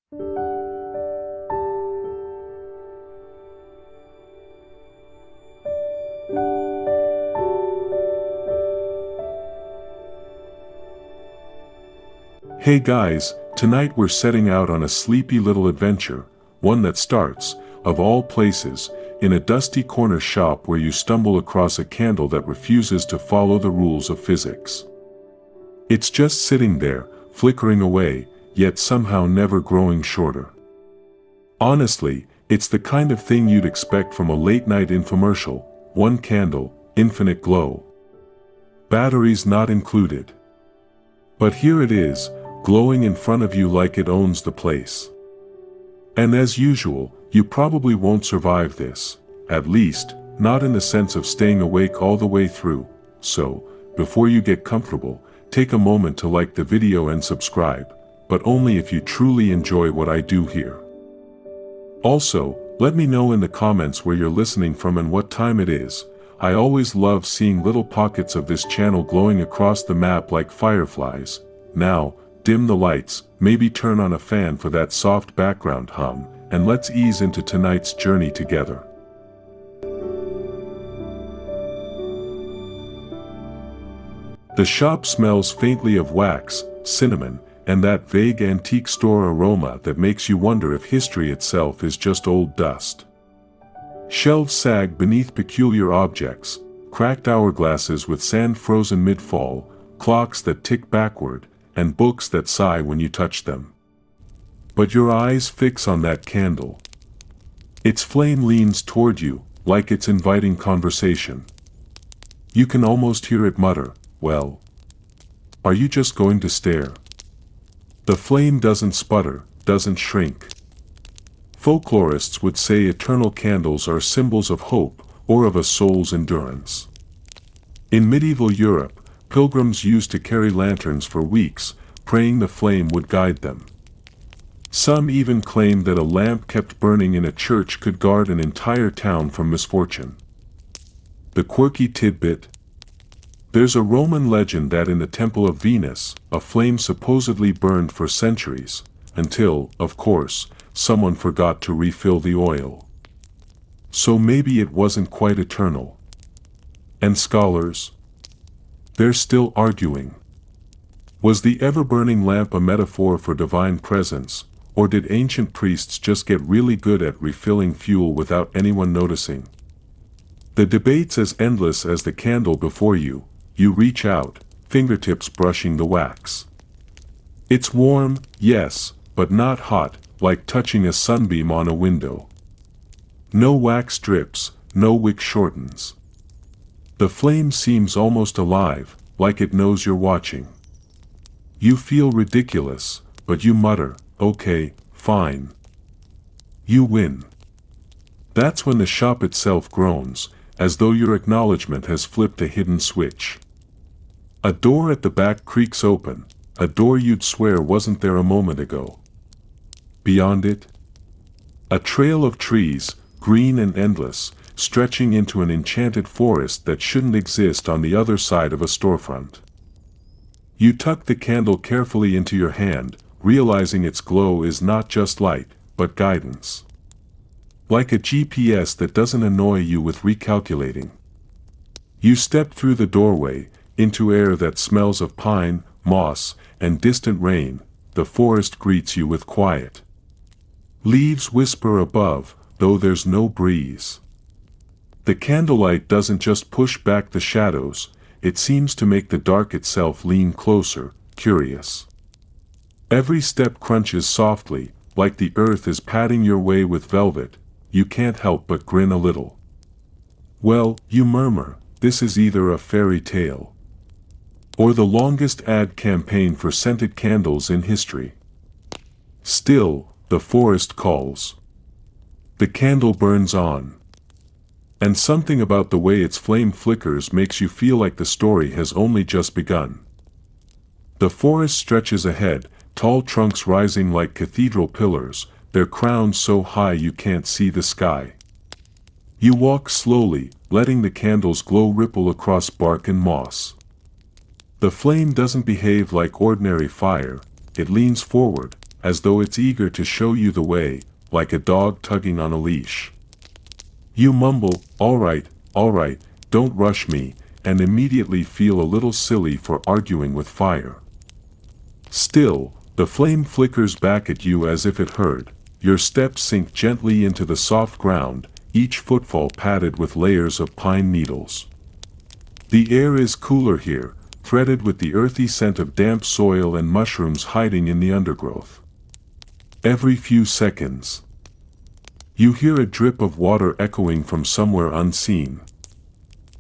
Hey guys, tonight we're setting out on a sleepy little adventure, one that starts, of all places, in a dusty corner shop where you stumble across a candle that refuses to follow the rules of physics. It's just sitting there, flickering away, yet somehow never growing shorter. Honestly, it's the kind of thing you'd expect from a late-night infomercial: one candle, infinite glow. Batteries not included. But here it is, glowing in front of you like it owns the place. And as usual, you probably won't survive this, at least, not in the sense of staying awake all the way through. So, before you get comfortable, take a moment to like the video and subscribe, but only if you truly enjoy what I do here. Also, let me know in the comments where you're listening from and what time it is. I always love seeing little pockets of this channel glowing across the map like fireflies. Now, dim the lights, maybe turn on a fan for that soft background hum, and let's ease into tonight's journey together. The shop smells faintly of wax, cinnamon, and that vague antique store aroma that makes you wonder if history itself is just old dust. Shelves sag beneath peculiar objects, cracked hourglasses with sand frozen mid-fall, clocks that tick backward, and books that sigh when you touch them. But your eyes fix on that candle. Its flame leans toward you, like it's inviting conversation. You can almost hear it mutter, "Well, are you just going to stare?" The flame doesn't sputter, doesn't shrink. Folklorists would say eternal candles are symbols of hope, or of a soul's endurance. In medieval Europe, pilgrims used to carry lanterns for weeks, praying the flame would guide them. Some even claimed that a lamp kept burning in a church could guard an entire town from misfortune. The quirky tidbit: there's a Roman legend that in the Temple of Venus, a flame supposedly burned for centuries, until, of course, someone forgot to refill the oil. So maybe it wasn't quite eternal. And scholars? They're still arguing. Was the ever-burning lamp a metaphor for divine presence, or did ancient priests just get really good at refilling fuel without anyone noticing? The debate's as endless as the candle before you. You reach out, fingertips brushing the wax. It's warm, yes, but not hot, like touching a sunbeam on a window. No wax drips, no wick shortens. The flame seems almost alive, like it knows you're watching. You feel ridiculous, but you mutter, "Okay, fine." You win. That's when the shop itself groans, as though your acknowledgement has flipped a hidden switch. A door at the back creaks open, a door you'd swear wasn't there a moment ago. Beyond it, a trail of trees, green and endless, stretching into an enchanted forest that shouldn't exist on the other side of a storefront. You tuck the candle carefully into your hand, realizing its glow is not just light, but guidance. Like a GPS that doesn't annoy you with recalculating. You step through the doorway, into air that smells of pine, moss, and distant rain. The forest greets you with quiet. Leaves whisper above, though there's no breeze. The candlelight doesn't just push back the shadows, it seems to make the dark itself lean closer, curious. Every step crunches softly, like the earth is padding your way with velvet. You can't help but grin a little. Well, you murmur, this is either a fairy tale or the longest ad campaign for scented candles in history. Still, the forest calls. The candle burns on. And something about the way its flame flickers makes you feel like the story has only just begun. The forest stretches ahead, tall trunks rising like cathedral pillars, their crowns so high you can't see the sky. You walk slowly, letting the candle's glow ripple across bark and moss. The flame doesn't behave like ordinary fire, it leans forward, as though it's eager to show you the way, like a dog tugging on a leash. You mumble, all right, don't rush me," and immediately feel a little silly for arguing with fire. Still, the flame flickers back at you as if it heard. Your steps sink gently into the soft ground, each footfall padded with layers of pine needles. The air is cooler here, threaded with the earthy scent of damp soil and mushrooms hiding in the undergrowth. Every few seconds, you hear a drip of water echoing from somewhere unseen.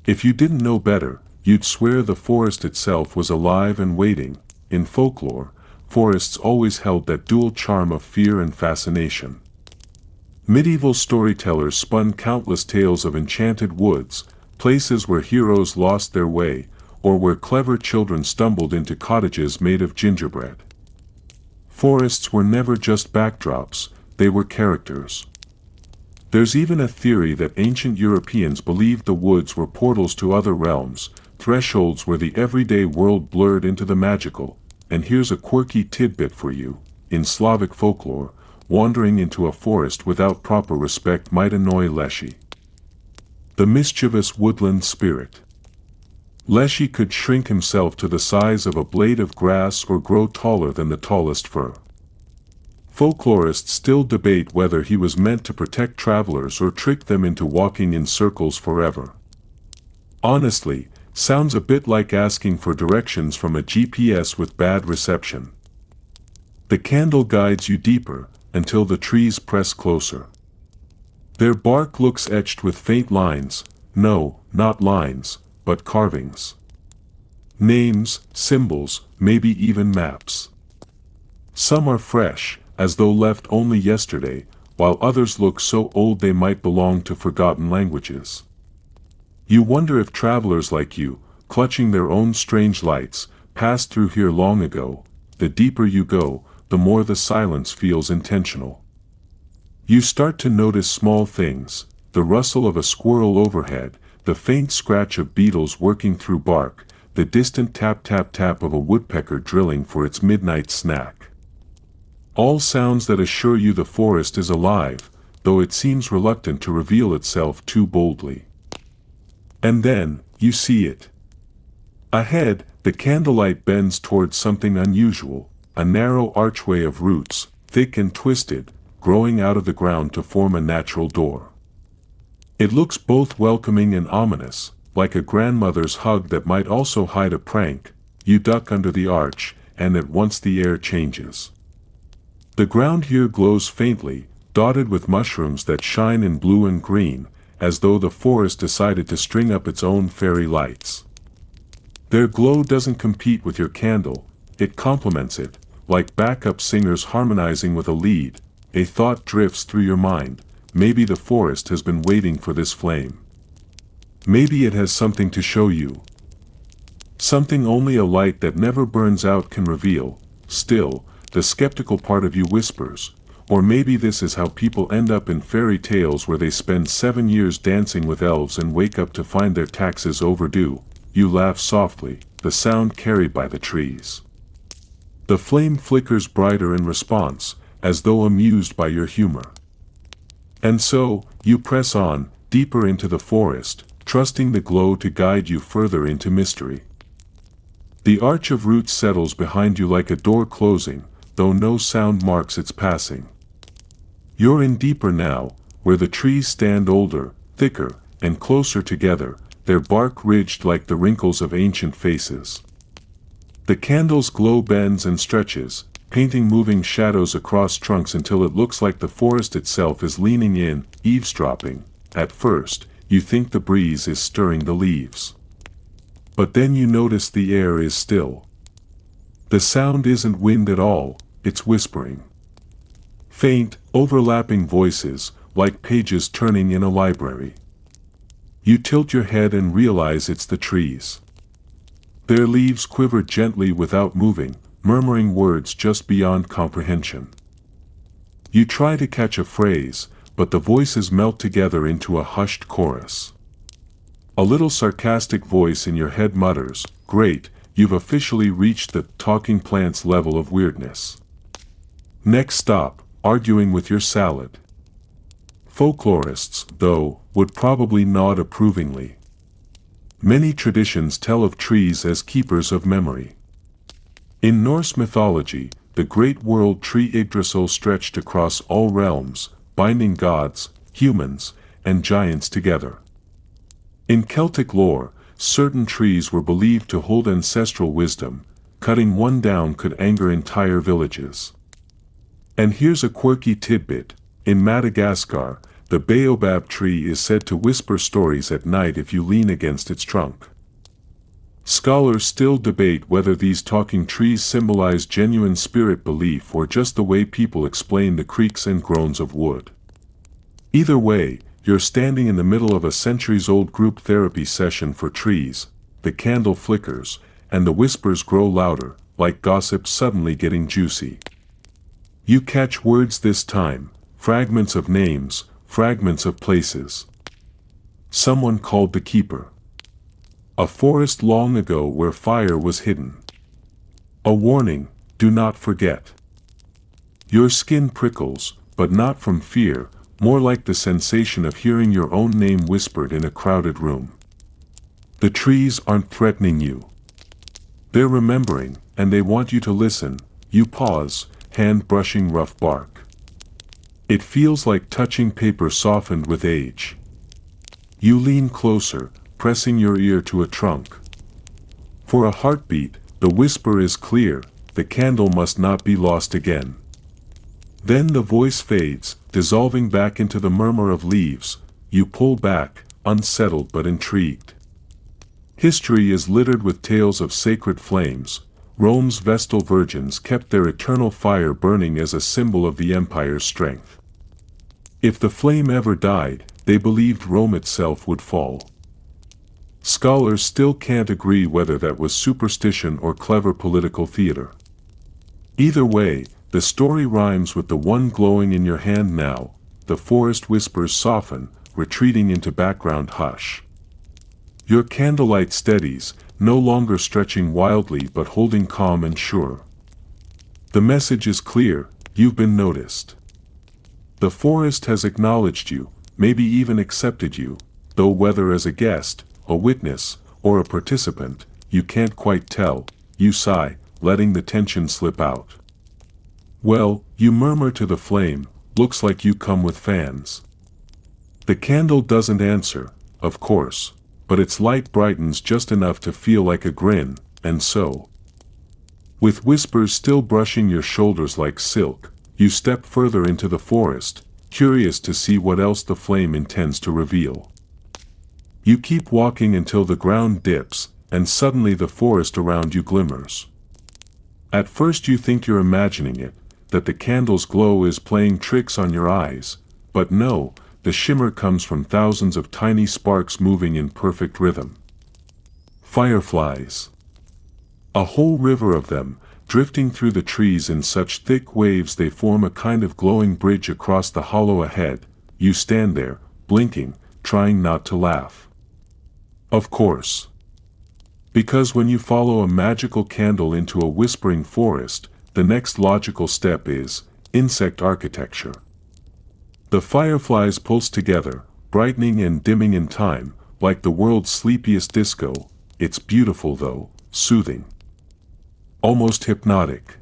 If you didn't know better, you'd swear the forest itself was alive and waiting. In folklore, forests always held that dual charm of fear and fascination. Medieval storytellers spun countless tales of enchanted woods, places where heroes lost their way, or where clever children stumbled into cottages made of gingerbread. Forests were never just backdrops, they were characters. There's even a theory that ancient Europeans believed the woods were portals to other realms, thresholds where the everyday world blurred into the magical. And here's a quirky tidbit for you. In Slavic folklore, wandering into a forest without proper respect might annoy Leshy, the mischievous woodland spirit. Leshy could shrink himself to the size of a blade of grass or grow taller than the tallest fir. Folklorists still debate whether he was meant to protect travelers or trick them into walking in circles forever. Honestly, sounds a bit like asking for directions from a GPS with bad reception. The candle guides you deeper, until the trees press closer. Their bark looks etched with faint lines, no, not lines, but carvings. Names, symbols, maybe even maps. Some are fresh, as though left only yesterday, while others look so old they might belong to forgotten languages. You wonder if travelers like you, clutching their own strange lights, passed through here long ago. The deeper you go, the more the silence feels intentional. You start to notice small things, the rustle of a squirrel overhead, the faint scratch of beetles working through bark, the distant tap-tap-tap of a woodpecker drilling for its midnight snack. All sounds that assure you the forest is alive, though it seems reluctant to reveal itself too boldly. And then, you see it. Ahead, the candlelight bends towards something unusual, a narrow archway of roots, thick and twisted, growing out of the ground to form a natural door. It looks both welcoming and ominous, like a grandmother's hug that might also hide a prank. You duck under the arch, and at once the air changes. The ground here glows faintly, dotted with mushrooms that shine in blue and green, as though the forest decided to string up its own fairy lights. Their glow doesn't compete with your candle, it complements it, like backup singers harmonizing with a lead. A thought drifts through your mind, maybe the forest has been waiting for this flame. Maybe it has something to show you. Something only a light that never burns out can reveal. Still, the skeptical part of you whispers, or maybe this is how people end up in fairy tales where they spend 7 years dancing with elves and wake up to find their taxes overdue. You laugh softly, the sound carried by the trees. The flame flickers brighter in response, as though amused by your humor. And so, you press on, deeper into the forest, trusting the glow to guide you further into mystery. The arch of roots settles behind you like a door closing, though no sound marks its passing. You're in deeper now, where the trees stand older, thicker, and closer together, their bark ridged like the wrinkles of ancient faces. The candle's glow bends and stretches, painting moving shadows across trunks until it looks like the forest itself is leaning in, eavesdropping. At first, you think the breeze is stirring the leaves. But then you notice the air is still. The sound isn't wind at all, it's whispering. Faint, overlapping voices, like pages turning in a library. You tilt your head and realize it's the trees. Their leaves quiver gently without moving, murmuring words just beyond comprehension. You try to catch a phrase, but the voices melt together into a hushed chorus. A little sarcastic voice in your head mutters, "Great, you've officially reached the talking plants level of weirdness." Next stop, arguing with your salad. Folklorists, though, would probably nod approvingly. Many traditions tell of trees as keepers of memory. In Norse mythology, the great world tree Yggdrasil stretched across all realms, binding gods, humans, and giants together. In Celtic lore, certain trees were believed to hold ancestral wisdom. Cutting one down could anger entire villages. And here's a quirky tidbit: in Madagascar, the baobab tree is said to whisper stories at night if you lean against its trunk. Scholars still debate whether these talking trees symbolize genuine spirit belief or just the way people explain the creaks and groans of wood. Either way, you're standing in the middle of a centuries-old group therapy session for trees. The candle flickers, and the whispers grow louder, like gossip suddenly getting juicy. You catch words this time, fragments of names, fragments of places. Someone called the keeper. A forest long ago where fire was hidden. A warning, do not forget. Your skin prickles, but not from fear, more like the sensation of hearing your own name whispered in a crowded room. The trees aren't threatening you. They're remembering, and they want you to listen. You pause, hand brushing rough bark. It feels like touching paper softened with age. You lean closer, pressing your ear to a trunk. For a heartbeat, the whisper is clear: the candle must not be lost again. Then the voice fades, dissolving back into the murmur of leaves. You pull back, unsettled but intrigued. History is littered with tales of sacred flames. Rome's Vestal virgins kept their eternal fire burning as a symbol of the empire's strength. If the flame ever died, they believed Rome itself would fall. Scholars still can't agree whether that was superstition or clever political theater. Either way, the story rhymes with the one glowing in your hand now. The forest whispers soften, retreating into background hush. Your candlelight steadies, no longer stretching wildly but holding calm and sure. The message is clear: you've been noticed. The forest has acknowledged you, maybe even accepted you, though whether as a guest, a witness, or a participant, you can't quite tell. You sigh, letting the tension slip out. Well, you murmur to the flame, looks like you come with fans. The candle doesn't answer, of course, but its light brightens just enough to feel like a grin, and so, with whispers still brushing your shoulders like silk, you step further into the forest, curious to see what else the flame intends to reveal. You keep walking until the ground dips, and suddenly the forest around you glimmers. At first you think you're imagining it, that the candle's glow is playing tricks on your eyes, but no, the shimmer comes from thousands of tiny sparks moving in perfect rhythm. Fireflies. A whole river of them, drifting through the trees in such thick waves they form a kind of glowing bridge across the hollow ahead. You stand there, blinking, trying not to laugh. Of course. Because when you follow a magical candle into a whispering forest, the next logical step is insect architecture. The fireflies pulse together, brightening and dimming in time, like the world's sleepiest disco. It's beautiful though, soothing. Almost hypnotic.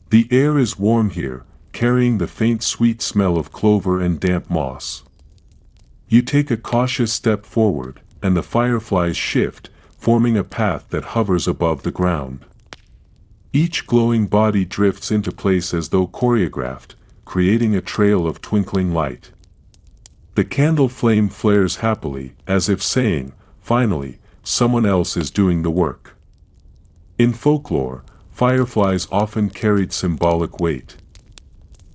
The air is warm here, carrying the faint sweet smell of clover and damp moss. You take a cautious step forward, and the fireflies shift, forming a path that hovers above the ground. Each glowing body drifts into place as though choreographed, creating a trail of twinkling light. The candle flame flares happily, as if saying, finally, someone else is doing the work. In folklore, fireflies often carried symbolic weight.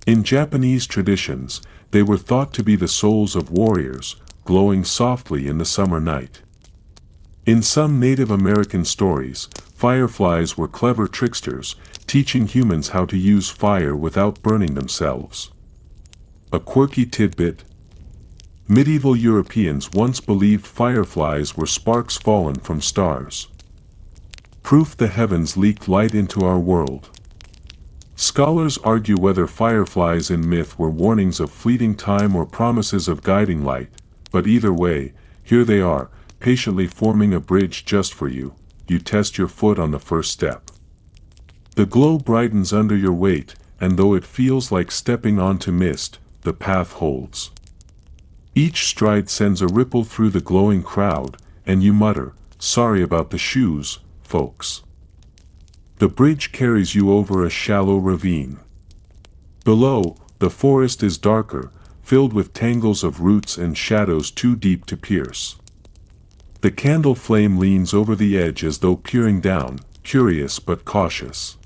In Japanese traditions, they were thought to be the souls of warriors, glowing softly in the summer night. In some Native American stories, fireflies were clever tricksters, teaching humans how to use fire without burning themselves. A quirky tidbit: medieval Europeans once believed fireflies were sparks fallen from stars. Proof the heavens leaked light into our world. Scholars argue whether fireflies in myth were warnings of fleeting time or promises of guiding light, but either way, here they are, patiently forming a bridge just for you. You test your foot on the first step. The glow brightens under your weight, and though it feels like stepping onto mist, the path holds. Each stride sends a ripple through the glowing crowd, and you mutter, "Sorry about the shoes, folks." The bridge carries you over a shallow ravine. Below, the forest is darker, filled with tangles of roots and shadows too deep to pierce. The candle flame leans over the edge as though peering down, curious but cautious.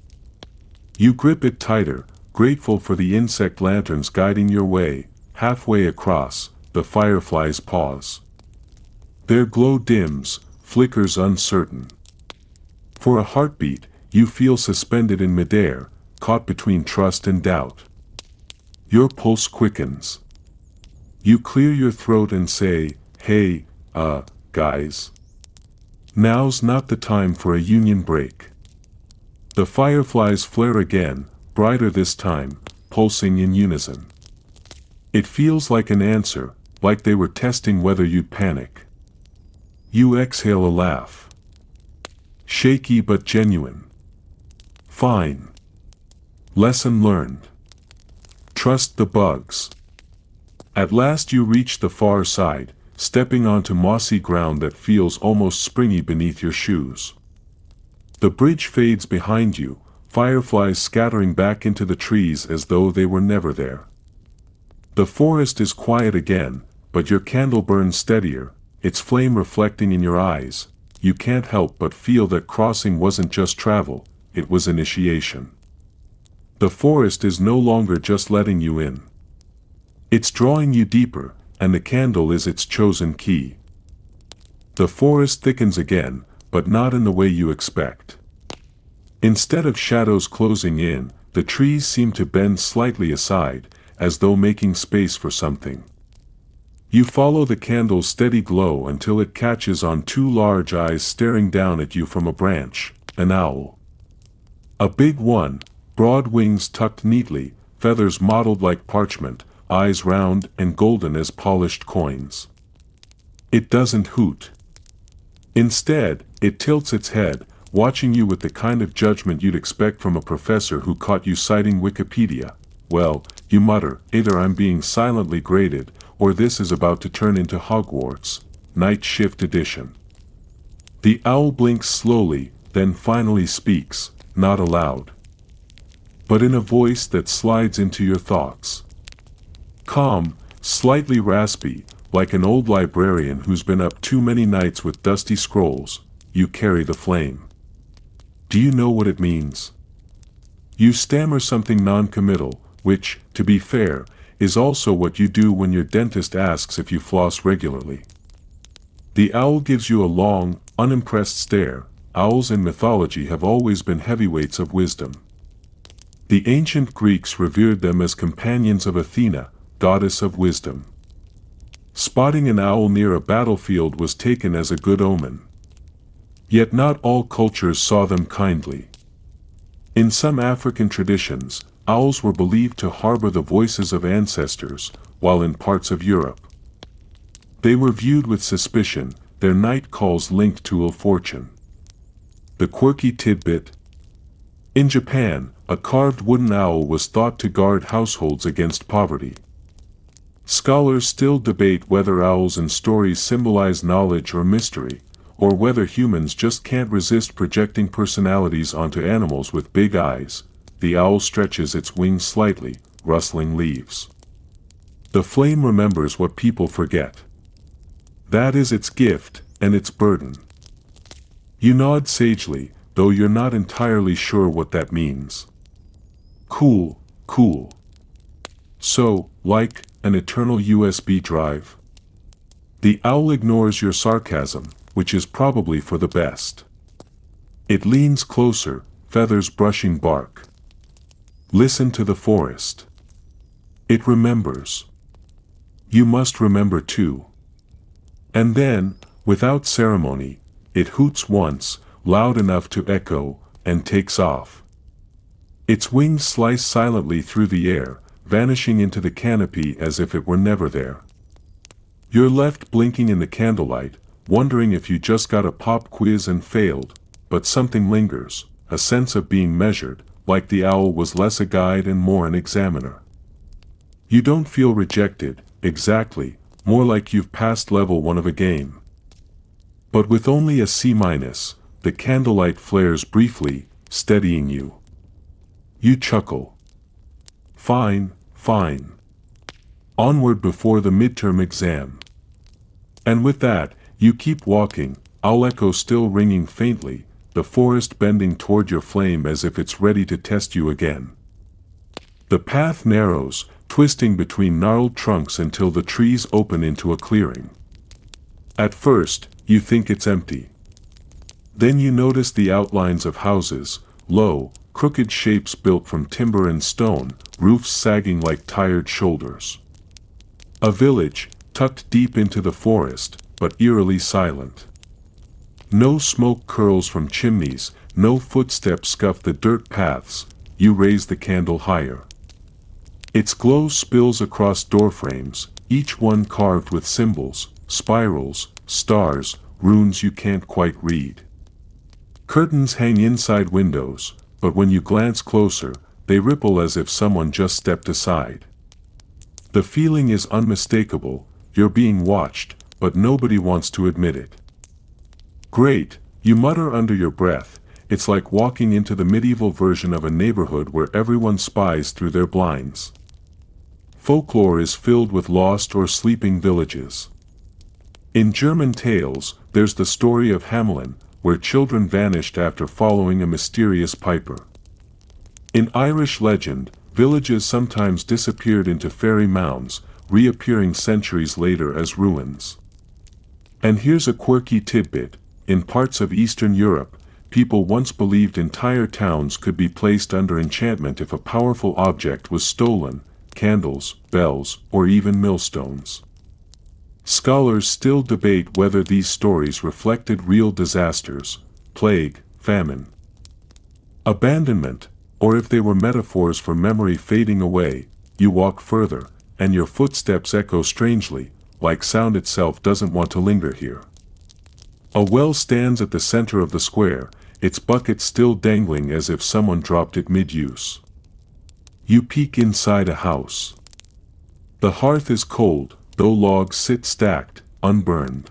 You grip it tighter, grateful for the insect lanterns guiding your way. Halfway across, the fireflies pause. Their glow dims, flickers uncertain. For a heartbeat, you feel suspended in midair, caught between trust and doubt. Your pulse quickens. You clear your throat and say, "Hey, guys. Now's not the time for a union break." The fireflies flare again, brighter this time, pulsing in unison. It feels like an answer, like they were testing whether you'd panic. You exhale a laugh. Shaky but genuine. Fine. Lesson learned. Trust the bugs. At last you reach the far side, stepping onto mossy ground that feels almost springy beneath your shoes. The bridge fades behind you, fireflies scattering back into the trees as though they were never there. The forest is quiet again, but your candle burns steadier, its flame reflecting in your eyes. You can't help but feel that crossing wasn't just travel, it was initiation. The forest is no longer just letting you in. It's drawing you deeper, and the candle is its chosen key. The forest thickens again, but not in the way you expect. Instead of shadows closing in, the trees seem to bend slightly aside, as though making space for something. You follow the candle's steady glow until it catches on two large eyes staring down at you from a branch, an owl. A big one, broad wings tucked neatly, feathers mottled like parchment, eyes round and golden as polished coins. It doesn't hoot. Instead, it tilts its head, watching you with the kind of judgment you'd expect from a professor who caught you citing Wikipedia. Well, you mutter, either I'm being silently graded, or this is about to turn into Hogwarts, Night Shift Edition. The owl blinks slowly, then finally speaks, not aloud, but in a voice that slides into your thoughts. Calm, slightly raspy, like an old librarian who's been up too many nights with dusty scrolls, you carry the flame. Do you know what it means? You stammer something non-committal, which, to be fair, is also what you do when your dentist asks if you floss regularly. The owl gives you a long, unimpressed stare. Owls in mythology have always been heavyweights of wisdom. The ancient Greeks revered them as companions of Athena, goddess of wisdom. Spotting an owl near a battlefield was taken as a good omen. Yet not all cultures saw them kindly. In some African traditions, owls were believed to harbor the voices of ancestors, while in parts of Europe, they were viewed with suspicion, their night calls linked to ill fortune. The quirky tidbit. In Japan, a carved wooden owl was thought to guard households against poverty. Scholars still debate whether owls in stories symbolize knowledge or mystery, or whether humans just can't resist projecting personalities onto animals with big eyes. The owl stretches its wings slightly, rustling leaves. The flame remembers what people forget. That is its gift, and its burden. You nod sagely, though you're not entirely sure what that means. Cool, cool. So, like an eternal USB drive? The owl ignores your sarcasm, which is probably for the best. It leans closer, feathers brushing bark. Listen to the forest. It remembers. You must remember too. And then, without ceremony, it hoots once, loud enough to echo, and takes off. Its wings slice silently through the air, vanishing into the canopy as if it were never there. You're left blinking in the candlelight, wondering if you just got a pop quiz and failed, but something lingers, a sense of being measured, like the owl was less a guide and more an examiner. You don't feel rejected, exactly, more like you've passed level 1 of a game. But with only a C-, the candlelight flares briefly, steadying you. You chuckle. Fine, fine. Onward before the midterm exam. And with that, you keep walking, owl echo still ringing faintly, the forest bending toward your flame as if it's ready to test you again. The path narrows, twisting between gnarled trunks until the trees open into a clearing. At first, you think it's empty. Then you notice the outlines of houses, low, crooked shapes built from timber and stone, roofs sagging like tired shoulders. A village, tucked deep into the forest, but eerily silent. No smoke curls from chimneys, no footsteps scuff the dirt paths. You raise the candle higher. Its glow spills across doorframes, each one carved with symbols, spirals, stars, runes you can't quite read. Curtains hang inside windows, but when you glance closer, they ripple as if someone just stepped aside. The feeling is unmistakable, you're being watched, but nobody wants to admit it. Great, you mutter under your breath, it's like walking into the medieval version of a neighborhood where everyone spies through their blinds. Folklore is filled with lost or sleeping villages. In German tales, there's the story of Hamelin, where children vanished after following a mysterious piper. In Irish legend, villages sometimes disappeared into fairy mounds, reappearing centuries later as ruins. And here's a quirky tidbit, in parts of Eastern Europe, people once believed entire towns could be placed under enchantment if a powerful object was stolen, candles, bells, or even millstones. Scholars still debate whether these stories reflected real disasters, plague, famine, abandonment, or if they were metaphors for memory fading away. You walk further, and your footsteps echo strangely, like sound itself doesn't want to linger here. A well stands at the center of the square, its bucket still dangling as if someone dropped it mid-use. You peek inside a house. The hearth is cold, though logs sit stacked, unburned.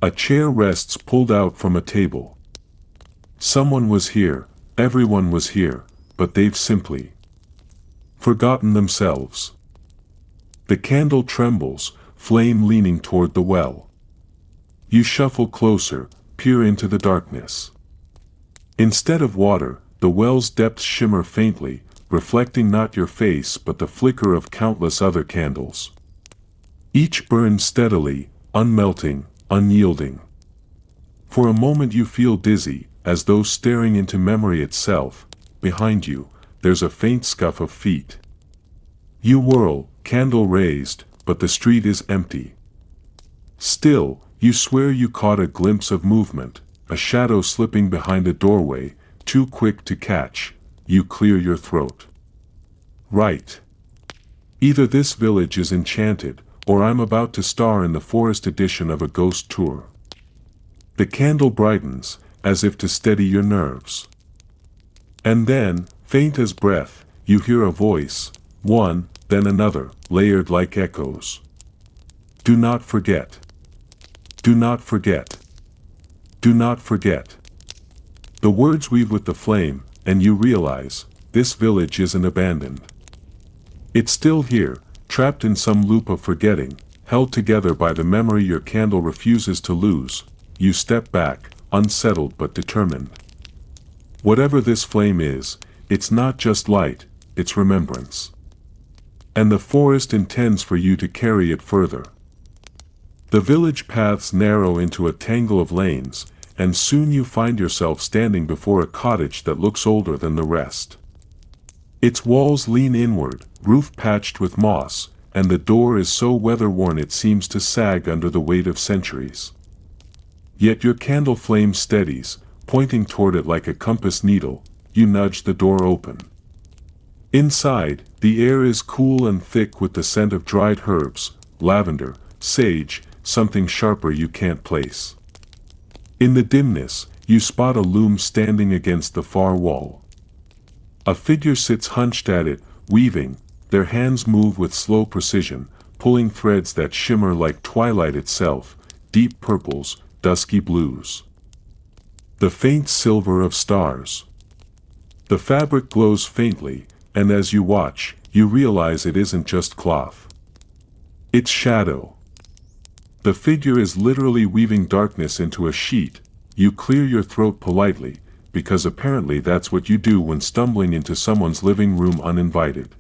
A chair rests pulled out from a table. Someone was here, everyone was here, but they've simply forgotten themselves. The candle trembles, flame leaning toward the well. You shuffle closer, peer into the darkness. Instead of water, the well's depths shimmer faintly, reflecting not your face but the flicker of countless other candles. Each burns steadily, unmelting, unyielding. For a moment you feel dizzy, as though staring into memory itself. Behind you, there's a faint scuff of feet. You whirl, candle raised, but the street is empty. Still, you swear you caught a glimpse of movement, a shadow slipping behind a doorway, too quick to catch. You clear your throat. Right. Either this village is enchanted, or I'm about to star in the forest edition of a ghost tour. The candle brightens, as if to steady your nerves. And then, faint as breath, you hear a voice, one, then another, layered like echoes. Do not forget. Do not forget. Do not forget. The words weave with the flame, and you realize, this village isn't abandoned. It's still here, trapped in some loop of forgetting, held together by the memory your candle refuses to lose. You step back, unsettled but determined. Whatever this flame is, it's not just light, it's remembrance. And the forest intends for you to carry it further. The village paths narrow into a tangle of lanes, and soon you find yourself standing before a cottage that looks older than the rest. Its walls lean inward, roof patched with moss, and the door is so weather-worn it seems to sag under the weight of centuries. Yet your candle flame steadies, pointing toward it like a compass needle. you nudge the door open. Inside, the air is cool and thick with the scent of dried herbs, lavender, sage, something sharper you can't place. In the dimness, you spot a loom standing against the far wall. A figure sits hunched at it, weaving. Their hands move with slow precision, pulling threads that shimmer like twilight itself, deep purples, dusky blues. The faint silver of stars. The fabric glows faintly, and as you watch, you realize it isn't just cloth. It's shadow. The figure is literally weaving darkness into a sheet. You clear your throat politely, because apparently that's what you do when stumbling into someone's living room uninvited.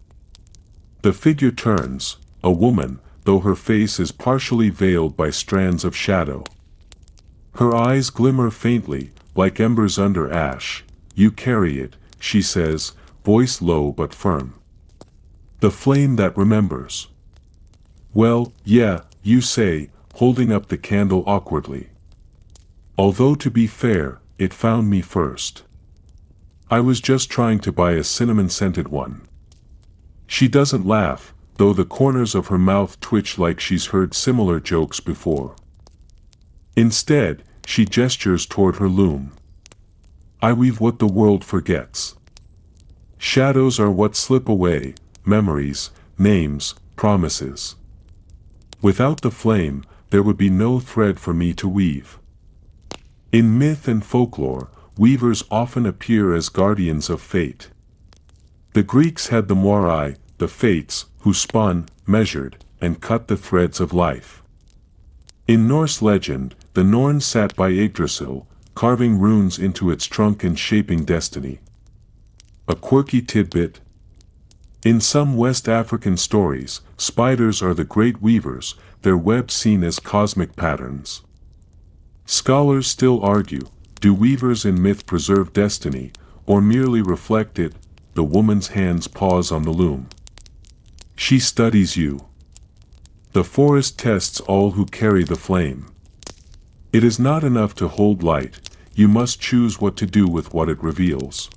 The figure turns, a woman, though her face is partially veiled by strands of shadow. Her eyes glimmer faintly, like embers under ash. "You carry it," she says, voice low but firm. "The flame that remembers." "Well, yeah," you say, holding up the candle awkwardly. "Although to be fair, it found me first. I was just trying to buy a cinnamon-scented one." She doesn't laugh, though the corners of her mouth twitch like she's heard similar jokes before. Instead, she gestures toward her loom. "I weave what the world forgets. Shadows are what slip away, memories, names, promises. Without the flame, there would be no thread for me to weave." In myth and folklore, weavers often appear as guardians of fate. The Greeks had the Moirai, the Fates, who spun, measured, and cut the threads of life. In Norse legend, the Norns sat by Yggdrasil, carving runes into its trunk and shaping destiny. A quirky tidbit. In some West African stories, spiders are the great weavers, their webs seen as cosmic patterns. Scholars still argue, do weavers in myth preserve destiny, or merely reflect it? The woman's hands pause on the loom. She studies you. The forest tests all who carry the flame. It is not enough to hold light, you must choose what to do with what it reveals.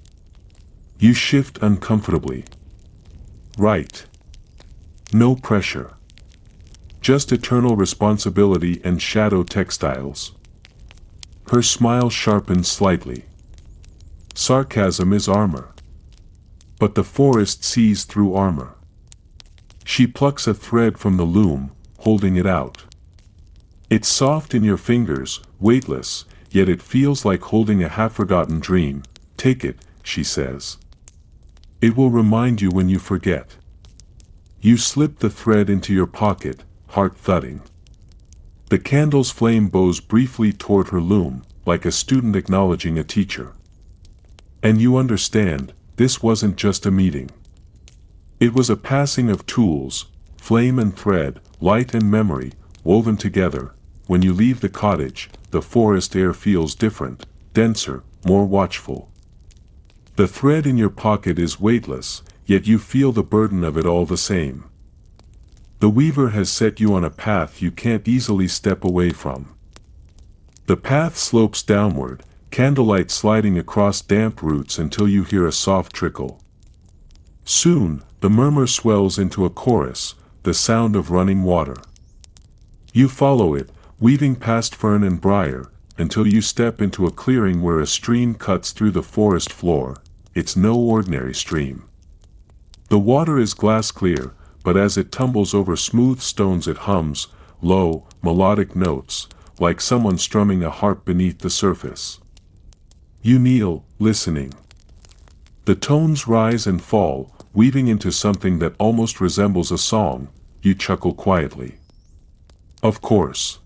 You shift uncomfortably. Right. No pressure. Just eternal responsibility and shadow textiles. Her smile sharpens slightly. Sarcasm is armor. But the forest sees through armor. She plucks a thread from the loom, holding it out. It's soft in your fingers, weightless, yet it feels like holding a half-forgotten dream. "Take it," she says. "It will remind you when you forget." You slip the thread into your pocket, heart thudding. The candle's flame bows briefly toward her loom, like a student acknowledging a teacher. And you understand, this wasn't just a meeting. It was a passing of tools, flame and thread, light and memory, woven together. When you leave the cottage, the forest air feels different, denser, more watchful. The thread in your pocket is weightless, yet you feel the burden of it all the same. The weaver has set you on a path you can't easily step away from. The path slopes downward, candlelight sliding across damp roots until you hear a soft trickle. Soon, the murmur swells into a chorus, the sound of running water. You follow it, weaving past fern and briar, until you step into a clearing where a stream cuts through the forest floor. It's no ordinary stream. The water is glass clear, but as it tumbles over smooth stones it hums, low, melodic notes, like someone strumming a harp beneath the surface. You kneel, listening. The tones rise and fall, weaving into something that almost resembles a song. You chuckle quietly. Of course.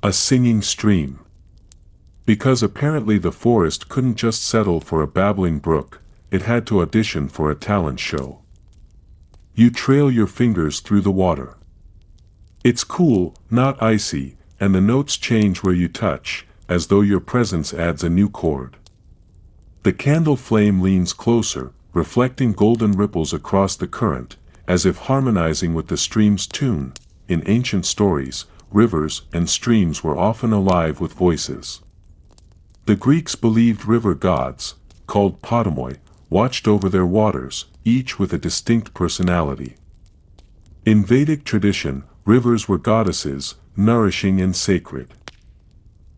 A singing stream. Because apparently the forest couldn't just settle for a babbling brook, it had to audition for a talent show. You trail your fingers through the water. It's cool, not icy, and the notes change where you touch, as though your presence adds a new chord. The candle flame leans closer, reflecting golden ripples across the current, as if harmonizing with the stream's tune. In ancient stories, rivers and streams were often alive with voices. The Greeks believed river gods, called Potamoy, watched over their waters, each with a distinct personality. In Vedic tradition, rivers were goddesses, nourishing and sacred.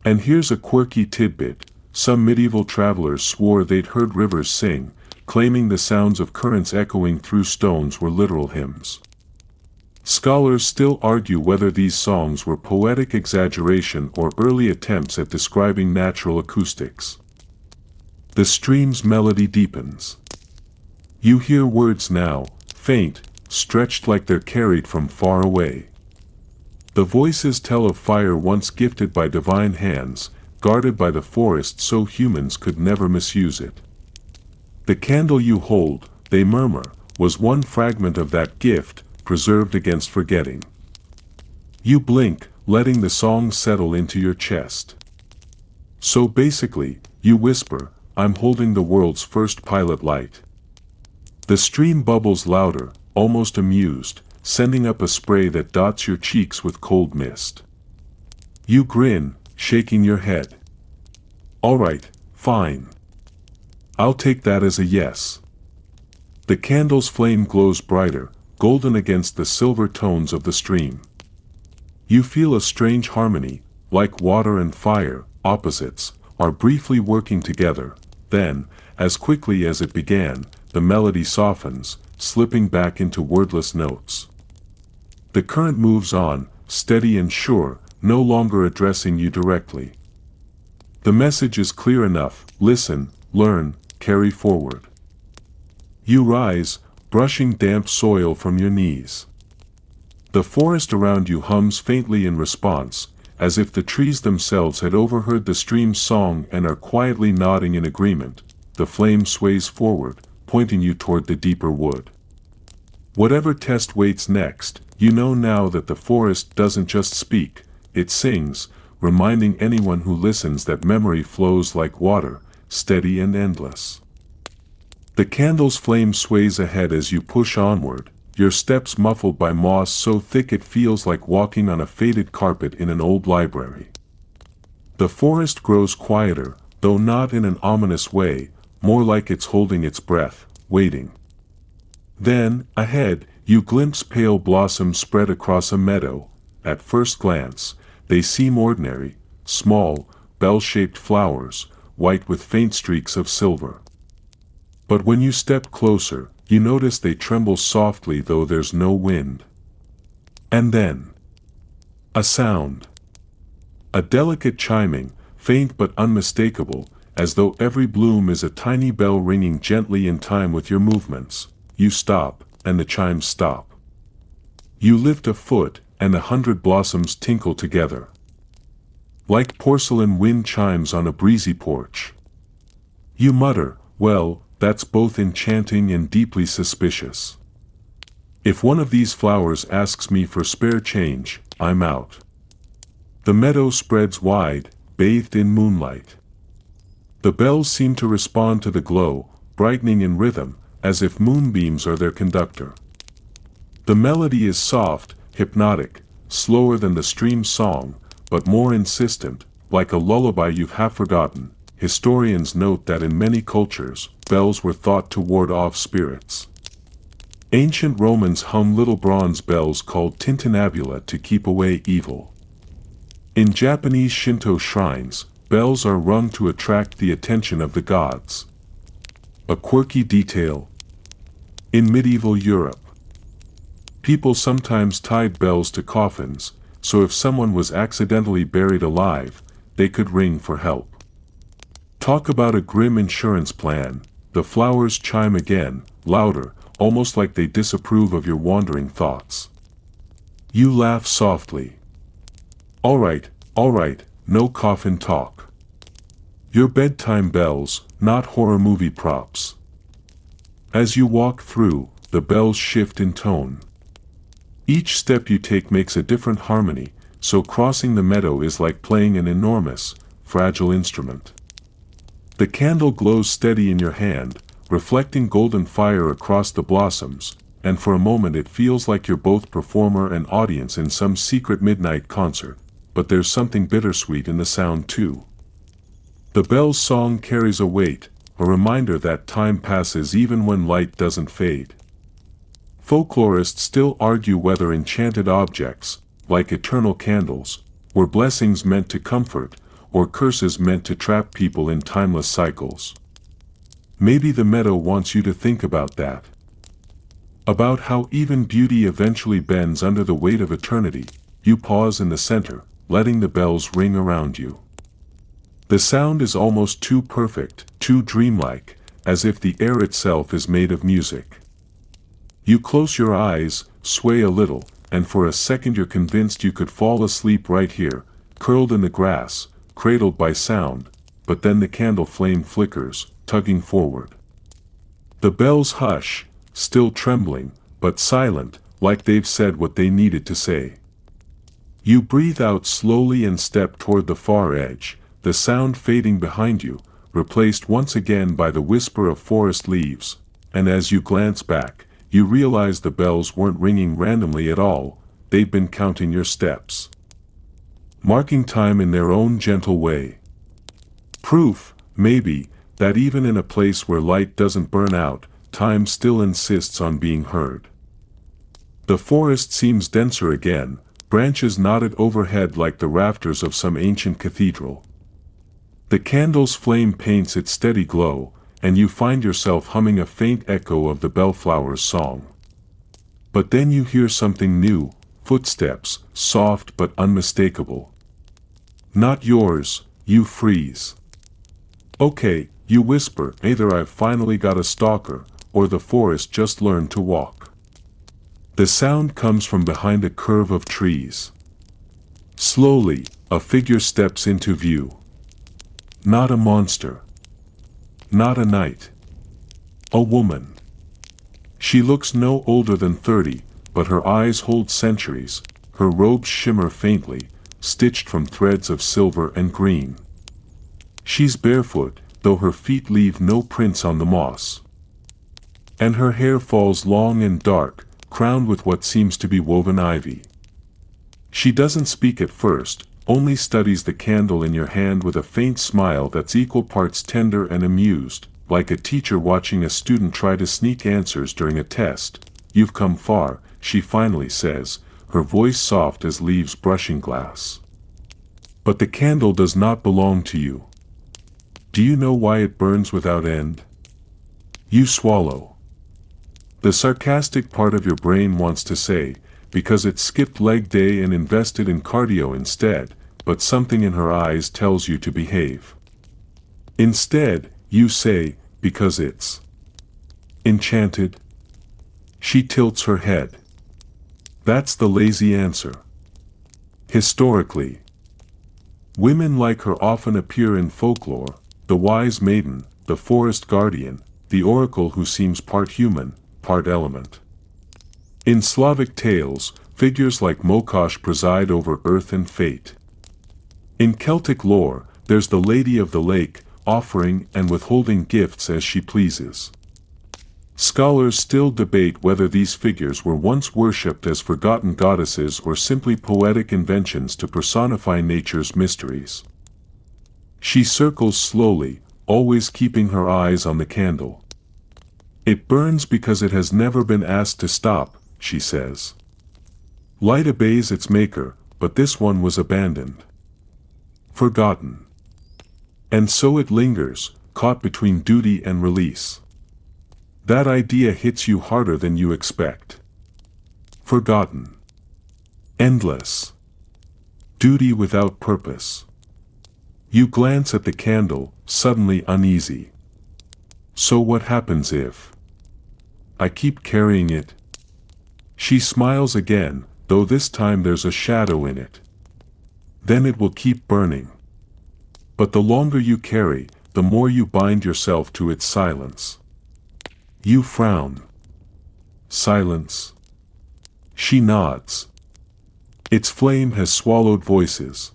And here's a quirky tidbit: some medieval travelers swore they'd heard rivers sing, claiming the sounds of currents echoing through stones were literal hymns. Scholars still argue whether these songs were poetic exaggeration or early attempts at describing natural acoustics. The stream's melody deepens. You hear words now, faint, stretched like they're carried from far away. The voices tell of fire once gifted by divine hands, guarded by the forest so humans could never misuse it. The candle you hold, they murmur, was one fragment of that gift, preserved against forgetting. You blink, letting the song settle into your chest. So basically, you whisper, "I'm holding the world's first pilot light." The stream bubbles louder, almost amused, sending up a spray that dots your cheeks with cold mist. You grin, shaking your head. "All right, fine. I'll take that as a yes." The candle's flame glows brighter, golden against the silver tones of the stream. You feel a strange harmony, like water and fire, opposites, are briefly working together. Then, as quickly as it began, the melody softens, slipping back into wordless notes. The current moves on, steady and sure, no longer addressing you directly. The message is clear enough: listen, learn, carry forward. You rise, brushing damp soil from your knees. The forest around you hums faintly in response, as if the trees themselves had overheard the stream's song and are quietly nodding in agreement. The flame sways forward, pointing you toward the deeper wood. Whatever test waits next, you know now that the forest doesn't just speak, it sings, reminding anyone who listens that memory flows like water, steady and endless. The candle's flame sways ahead as you push onward, your steps muffled by moss so thick it feels like walking on a faded carpet in an old library. The forest grows quieter, though not in an ominous way, more like it's holding its breath, waiting. Then, ahead, you glimpse pale blossoms spread across a meadow. At first glance, they seem ordinary, small, bell-shaped flowers, white with faint streaks of silver. But when you step closer, you notice they tremble softly though there's no wind. And then, a sound. A delicate chiming, faint but unmistakable, as though every bloom is a tiny bell ringing gently in time with your movements. You stop, and the chimes stop. You lift a foot, and 100 blossoms tinkle together. Like porcelain wind chimes on a breezy porch. You mutter, "Well, that's both enchanting and deeply suspicious. If one of these flowers asks me for spare change, I'm out." The meadow spreads wide, bathed in moonlight. The bells seem to respond to the glow, brightening in rhythm, as if moonbeams are their conductor. The melody is soft, hypnotic, slower than the stream's song, but more insistent, like a lullaby you've half forgotten. Historians note that in many cultures, bells were thought to ward off spirits. Ancient Romans hum little bronze bells called tintinnabula to keep away evil. In Japanese Shinto shrines, bells are rung to attract the attention of the gods. A quirky detail. In medieval Europe, people sometimes tied bells to coffins, so if someone was accidentally buried alive, they could ring for help. Talk about a grim insurance plan. The flowers chime again, louder, almost like they disapprove of your wandering thoughts. You laugh softly. All right, no coffin talk. Your bedtime bells, not horror movie props. As you walk through, the bells shift in tone. Each step you take makes a different harmony, so crossing the meadow is like playing an enormous, fragile instrument. The candle glows steady in your hand, reflecting golden fire across the blossoms, and for a moment it feels like you're both performer and audience in some secret midnight concert, but there's something bittersweet in the sound too. The bell's song carries a weight, a reminder that time passes even when light doesn't fade. Folklorists still argue whether enchanted objects, like eternal candles, were blessings meant to comfort, or curses meant to trap people in timeless cycles. Maybe the meadow wants you to think about that. About how even beauty eventually bends under the weight of eternity. You pause in the center, letting the bells ring around you. The sound is almost too perfect, too dreamlike, as if the air itself is made of music. You close your eyes, sway a little, and for a second you're convinced you could fall asleep right here, curled in the grass, cradled by sound, but then the candle flame flickers, tugging forward. The bells hush, still trembling, but silent, like they've said what they needed to say. You breathe out slowly and step toward the far edge, the sound fading behind you, replaced once again by the whisper of forest leaves, and as you glance back, you realize the bells weren't ringing randomly at all, they'd been counting your steps. Marking time in their own gentle way. Proof, maybe, that even in a place where light doesn't burn out, time still insists on being heard. The forest seems denser again, branches knotted overhead like the rafters of some ancient cathedral. The candle's flame paints its steady glow, and you find yourself humming a faint echo of the bellflower's song. But then you hear something new, footsteps, soft but unmistakable. Not yours, you freeze. Okay, you whisper, either I've finally got a stalker, or the forest just learned to walk. The sound comes from behind a curve of trees. Slowly, a figure steps into view. Not a monster. Not a knight. A woman. She looks no older than 30, but her eyes hold centuries, her robes shimmer faintly, stitched from threads of silver and green. She's barefoot, though her feet leave no prints on the moss. And her hair falls long and dark, crowned with what seems to be woven ivy. She doesn't speak at first, only studies the candle in your hand with a faint smile that's equal parts tender and amused, like a teacher watching a student try to sneak answers during a test. You've come far, she finally says, her voice soft as leaves brushing glass. But the candle does not belong to you. Do you know why it burns without end? You swallow. The sarcastic part of your brain wants to say, because it skipped leg day and invested in cardio instead, but something in her eyes tells you to behave. Instead, you say, because it's enchanted. She tilts her head. That's the lazy answer. Historically, women like her often appear in folklore, the wise maiden, the forest guardian, the oracle who seems part human, part element. In Slavic tales, figures like Mokosh preside over earth and fate. In Celtic lore, there's the Lady of the Lake, offering and withholding gifts as she pleases. Scholars still debate whether these figures were once worshipped as forgotten goddesses or simply poetic inventions to personify nature's mysteries. She circles slowly, always keeping her eyes on the candle. It burns because it has never been asked to stop, she says. Light obeys its maker, but this one was abandoned. Forgotten. And so it lingers, caught between duty and release. That idea hits you harder than you expect. Forgotten. Endless. Duty without purpose. You glance at the candle, suddenly uneasy. So what happens if I keep carrying it? She smiles again, though this time there's a shadow in it. Then it will keep burning. But the longer you carry, the more you bind yourself to its silence. You frown. Silence. She nods. Its flame has swallowed voices.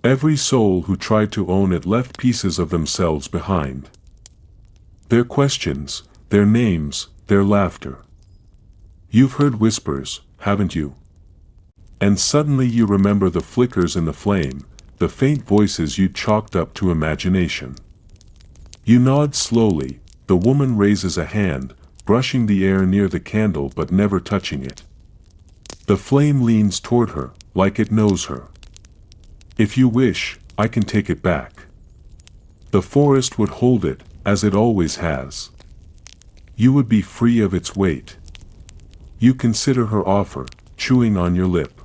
Every soul who tried to own it left pieces of themselves behind. Their questions, their names, their laughter. You've heard whispers, haven't you? And suddenly you remember the flickers in the flame, the faint voices you chalked up to imagination. You nod slowly. The woman raises a hand, brushing the air near the candle but never touching it. The flame leans toward her, like it knows her. If you wish, I can take it back. The forest would hold it, as it always has. You would be free of its weight. You consider her offer, chewing on your lip.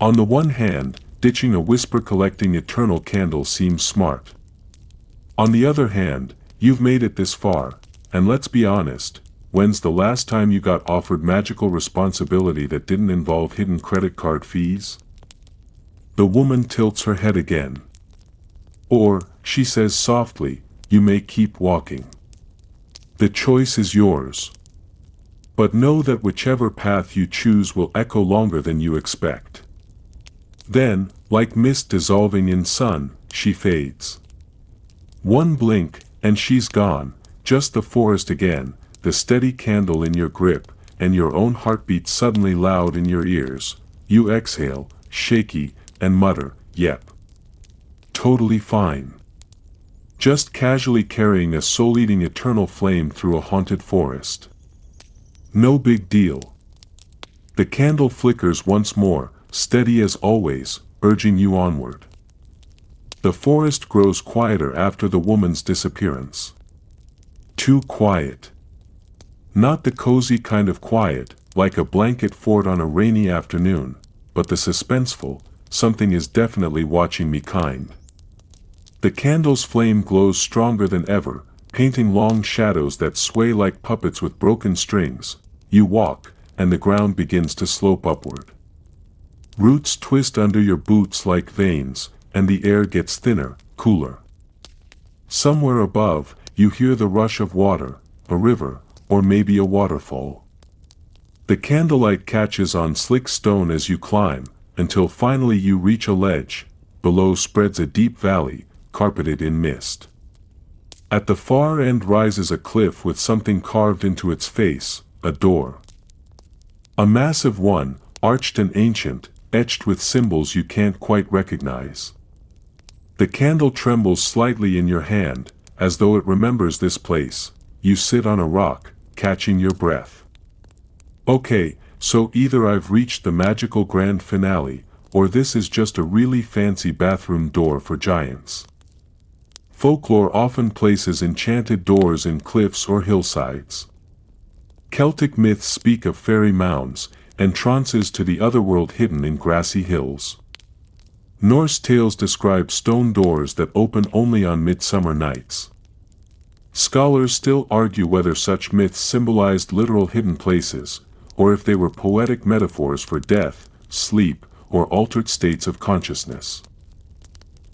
On the one hand, ditching a whisper-collecting eternal candle seems smart. On the other hand, you've made it this far, and let's be honest, when's the last time you got offered magical responsibility that didn't involve hidden credit card fees? The woman tilts her head again. Or, she says softly, you may keep walking. The choice is yours. But know that whichever path you choose will echo longer than you expect. Then, like mist dissolving in sun, she fades. One blink, and she's gone, just the forest again, the steady candle in your grip, and your own heartbeat suddenly loud in your ears. You exhale, shaky, and mutter, yep. Totally fine. Just casually carrying a soul-eating eternal flame through a haunted forest. No big deal. The candle flickers once more, steady as always, urging you onward. The forest grows quieter after the woman's disappearance. Too quiet. Not the cozy kind of quiet, like a blanket fort on a rainy afternoon, but the suspenseful, something is definitely watching me kind. The candle's flame glows stronger than ever, painting long shadows that sway like puppets with broken strings. You walk, and the ground begins to slope upward. Roots twist under your boots like veins, and the air gets thinner, cooler. Somewhere above, you hear the rush of water, a river, or maybe a waterfall. The candlelight catches on slick stone as you climb, until finally you reach a ledge. Below spreads a deep valley, carpeted in mist. At the far end rises a cliff with something carved into its face, a door. A massive one, arched and ancient, etched with symbols you can't quite recognize. The candle trembles slightly in your hand, as though it remembers this place. You sit on a rock, catching your breath. Okay, so either I've reached the magical grand finale, or this is just a really fancy bathroom door for giants. Folklore often places enchanted doors in cliffs or hillsides. Celtic myths speak of fairy mounds, entrances to the otherworld hidden in grassy hills. Norse tales describe stone doors that open only on midsummer nights. Scholars still argue whether such myths symbolized literal hidden places, or if they were poetic metaphors for death, sleep, or altered states of consciousness.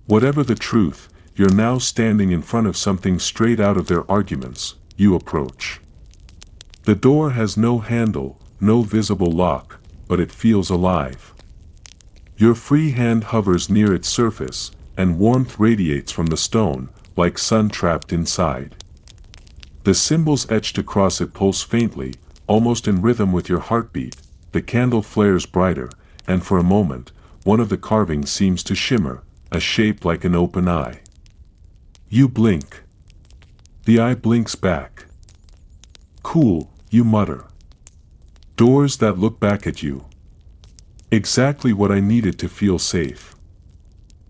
Whatever the truth, you're now standing in front of something straight out of their arguments. You approach. The door has no handle, no visible lock, but it feels alive. Your free hand hovers near its surface, and warmth radiates from the stone, like sun trapped inside. The symbols etched across it pulse faintly, almost in rhythm with your heartbeat. The candle flares brighter, and for a moment, one of the carvings seems to shimmer, a shape like an open eye. You blink. The eye blinks back. Cool, you mutter. Doors that look back at you. Exactly what I needed to feel safe.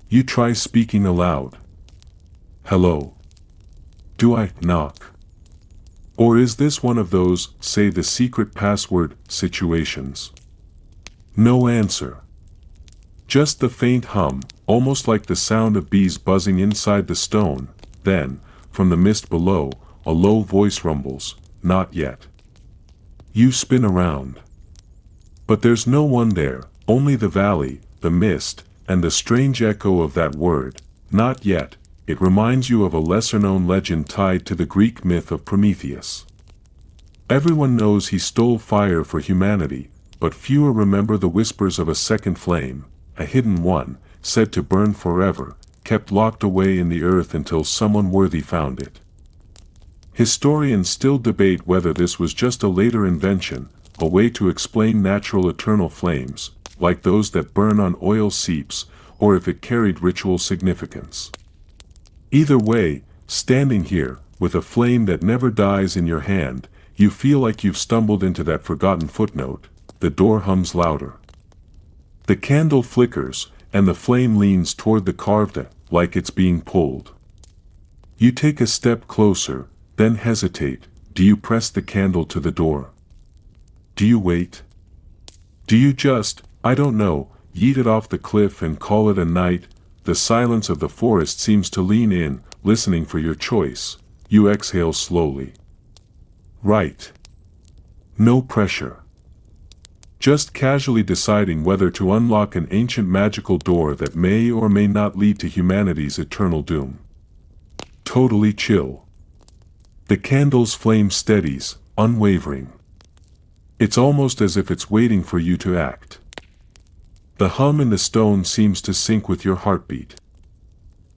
You try speaking aloud. Hello. Do I knock? Or is this one of those, say the secret password, situations? No answer. Just the faint hum, almost like the sound of bees buzzing inside the stone. Then, from the mist below, a low voice rumbles, not yet. You spin around. But there's no one there, only the valley, the mist, and the strange echo of that word, not yet. It reminds you of a lesser-known legend tied to the Greek myth of Prometheus. Everyone knows he stole fire for humanity, but fewer remember the whispers of a second flame, a hidden one, said to burn forever, kept locked away in the earth until someone worthy found it. Historians still debate whether this was just a later invention, a way to explain natural eternal flames, like those that burn on oil seeps, or if it carried ritual significance. Either way, Standing here, with a flame that never dies in your hand, you feel like you've stumbled into that forgotten footnote. The door hums louder. The candle flickers, and the flame leans toward the carved, like it's being pulled. You take a step closer, then hesitate. Do you press the candle to the door? Do you wait? Do you just, I don't know, yeet it off the cliff and call it a night? The silence of the forest seems to lean in, listening for your choice. You exhale slowly. Right. No pressure. Just casually deciding whether to unlock an ancient magical door that may or may not lead to humanity's eternal doom. Totally chill. The candle's flame steadies, unwavering. It's almost as if it's waiting for you to act. The hum in the stone seems to sync with your heartbeat.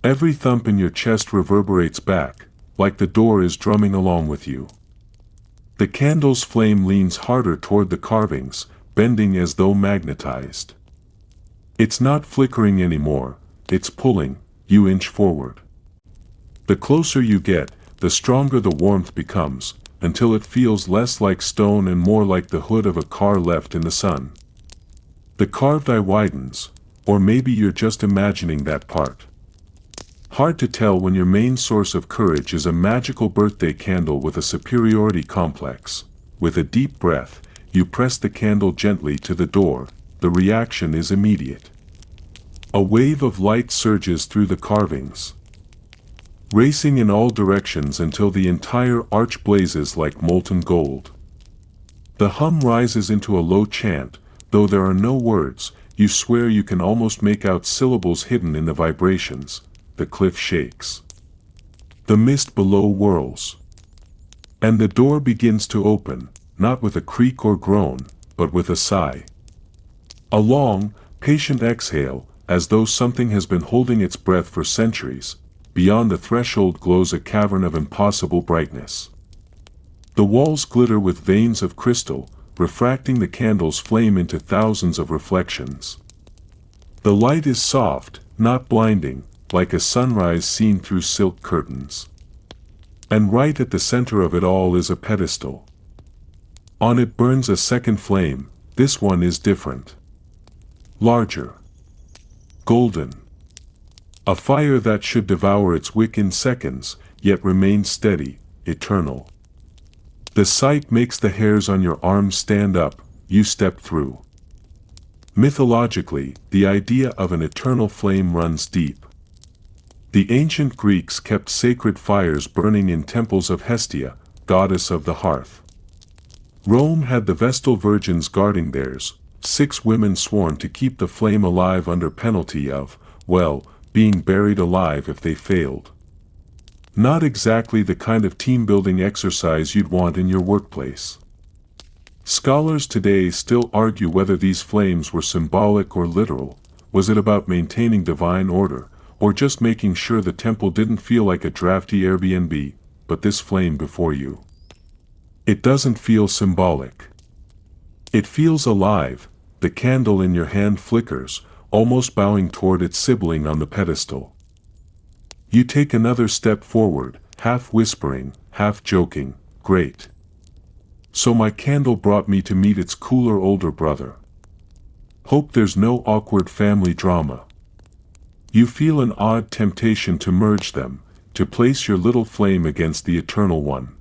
Every thump in your chest reverberates back, like the door is drumming along with you. The candle's flame leans harder toward the carvings, bending as though magnetized. It's not flickering anymore, it's pulling. You inch forward. The closer you get, the stronger the warmth becomes, until it feels less like stone and more like the hood of a car left in the sun. The carved eye widens, or maybe you're just imagining that part. Hard to tell when your main source of courage is a magical birthday candle with a superiority complex. With a deep breath, you press the candle gently to the door. The reaction is immediate. A wave of light surges through the carvings, racing in all directions until the entire arch blazes like molten gold. The hum rises into a low chant, though there are no words. You swear you can almost make out syllables hidden in the vibrations. The cliff shakes. The mist below whirls. And the door begins to open, not with a creak or groan, but with a sigh. A long, patient exhale, as though something has been holding its breath for centuries. Beyond the threshold glows a cavern of impossible brightness. The walls glitter with veins of crystal, refracting the candle's flame into thousands of reflections. The light is soft, not blinding, like a sunrise seen through silk curtains. And right at the center of it all is a pedestal. On it burns a second flame. This one is different. Larger. Golden. A fire that should devour its wick in seconds, yet remains steady, eternal. The sight makes the hairs on your arms stand up. You step through. Mythologically, the idea of an eternal flame runs deep. The ancient Greeks kept sacred fires burning in temples of Hestia, goddess of the hearth. Rome had the Vestal Virgins guarding theirs, 6 women sworn to keep the flame alive under penalty of, well, being buried alive if they failed. Not exactly the kind of team-building exercise you'd want in your workplace. Scholars today still argue whether these flames were symbolic or literal. Was it about maintaining divine order, or just making sure the temple didn't feel like a drafty Airbnb? But this flame before you, it doesn't feel symbolic. It feels alive. The candle in your hand flickers, almost bowing toward its sibling on the pedestal. You take another step forward, half whispering, half joking. Great. So my candle brought me to meet its cooler older brother. Hope there's no awkward family drama. You feel an odd temptation to merge them, to place your little flame against the eternal one.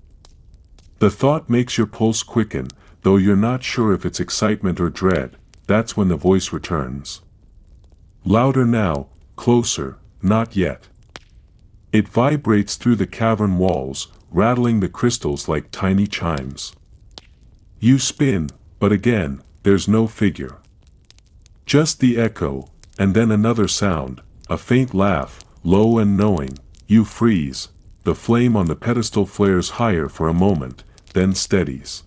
The thought makes your pulse quicken, though you're not sure if it's excitement or dread. That's when the voice returns. Louder now, closer, not yet. It vibrates through the cavern walls, rattling the crystals like tiny chimes. You spin, but again, there's no figure. Just the echo, and then another sound, a faint laugh, low and knowing. You freeze. The flame on the pedestal flares higher for a moment, then steadies.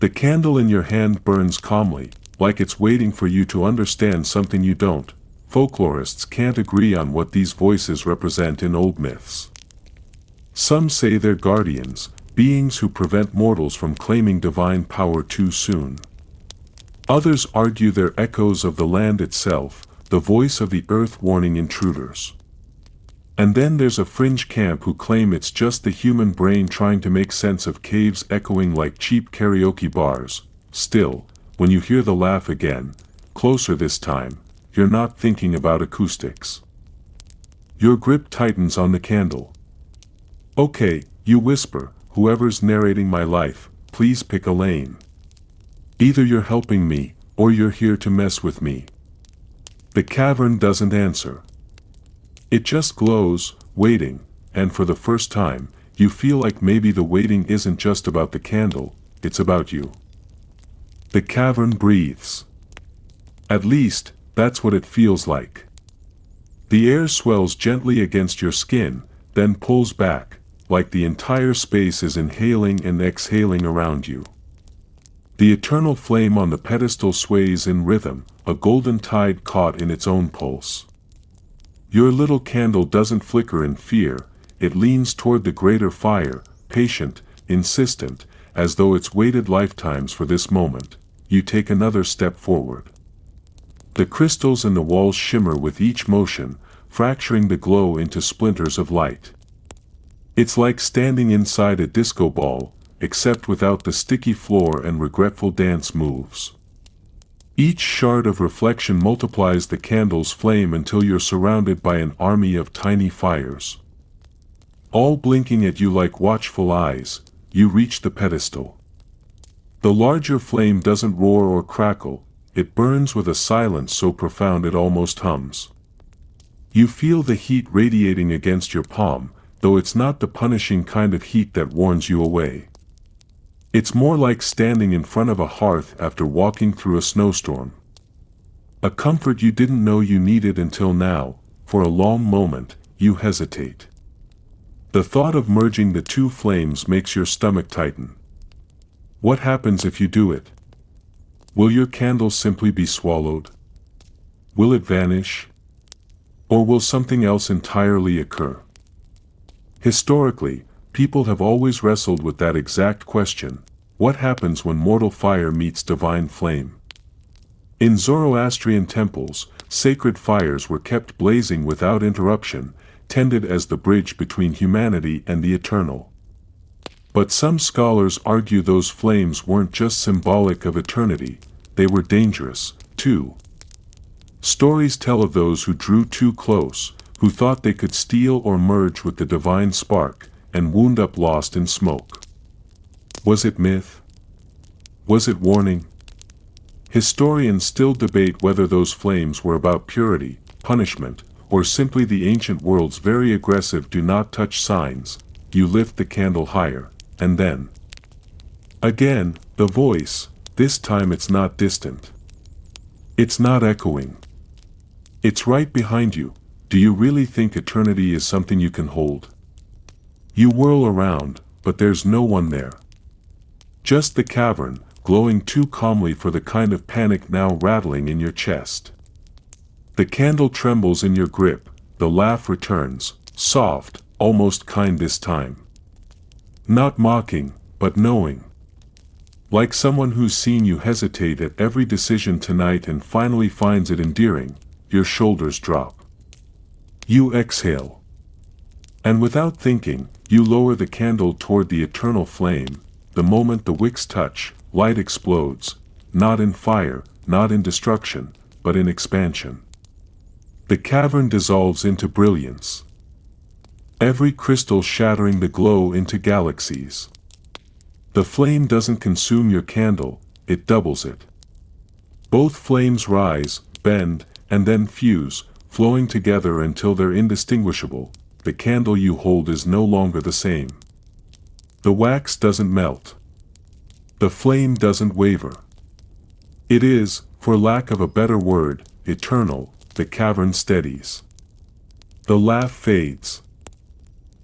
The candle in your hand burns calmly, like it's waiting for you to understand something you don't. Folklorists can't agree on what these voices represent in old myths. Some say they're guardians, beings who prevent mortals from claiming divine power too soon. Others argue they're echoes of the land itself, the voice of the earth warning intruders. And then there's a fringe camp who claim it's just the human brain trying to make sense of caves echoing like cheap karaoke bars. Still, when you hear the laugh again, closer this time, you're not thinking about acoustics. Your grip tightens on the candle. Okay, you whisper, whoever's narrating my life, please pick a lane. Either you're helping me, or you're here to mess with me. The cavern doesn't answer. It just glows, waiting, and for the first time, you feel like maybe the waiting isn't just about the candle, it's about you. The cavern breathes. At least, that's what it feels like. The air swells gently against your skin, then pulls back, like the entire space is inhaling and exhaling around you. The eternal flame on the pedestal sways in rhythm, a golden tide caught in its own pulse. Your little candle doesn't flicker in fear, it leans toward the greater fire, patient, insistent, as though it's waited lifetimes for this moment. You take another step forward. The crystals in the walls shimmer with each motion, fracturing the glow into splinters of light. It's like standing inside a disco ball, except without the sticky floor and regretful dance moves. Each shard of reflection multiplies the candle's flame until you're surrounded by an army of tiny fires. All blinking at you like watchful eyes, you reach the pedestal. The larger flame doesn't roar or crackle, it burns with a silence so profound it almost hums. You feel the heat radiating against your palm, though it's not the punishing kind of heat that warns you away. It's more like standing in front of a hearth after walking through a snowstorm. A comfort you didn't know you needed until now. For a long moment, you hesitate. The thought of merging the two flames makes your stomach tighten. What happens if you do it? Will your candle simply be swallowed? Will it vanish? Or will something else entirely occur? Historically, people have always wrestled with that exact question: what happens when mortal fire meets divine flame? In Zoroastrian temples, sacred fires were kept blazing without interruption, tended as the bridge between humanity and the eternal. But some scholars argue those flames weren't just symbolic of eternity, they were dangerous, too. Stories tell of those who drew too close, who thought they could steal or merge with the divine spark, and wound up lost in smoke. Was it myth? Was it warning? Historians still debate whether those flames were about purity, punishment, or simply the ancient world's very aggressive do not touch signs. You lift the candle higher, and then again, the voice. This time it's not distant. It's not echoing. It's right behind you. Do you really think eternity is something you can hold? You whirl around, but there's no one there. Just the cavern, glowing too calmly for the kind of panic now rattling in your chest. The candle trembles in your grip, the laugh returns, soft, almost kind this time. Not mocking, but knowing. Like someone who's seen you hesitate at every decision tonight and finally finds it endearing. Your shoulders drop. You exhale. And without thinking, you lower the candle toward the eternal flame. The moment the wicks touch, light explodes, not in fire, not in destruction, but in expansion. The cavern dissolves into brilliance. Every crystal shattering the glow into galaxies. The flame doesn't consume your candle, it doubles it. Both flames rise, bend, and then fuse, flowing together until they're indistinguishable. The candle you hold is no longer the same. The wax doesn't melt. The flame doesn't waver. It is, for lack of a better word, eternal. The cavern steadies. The laugh fades.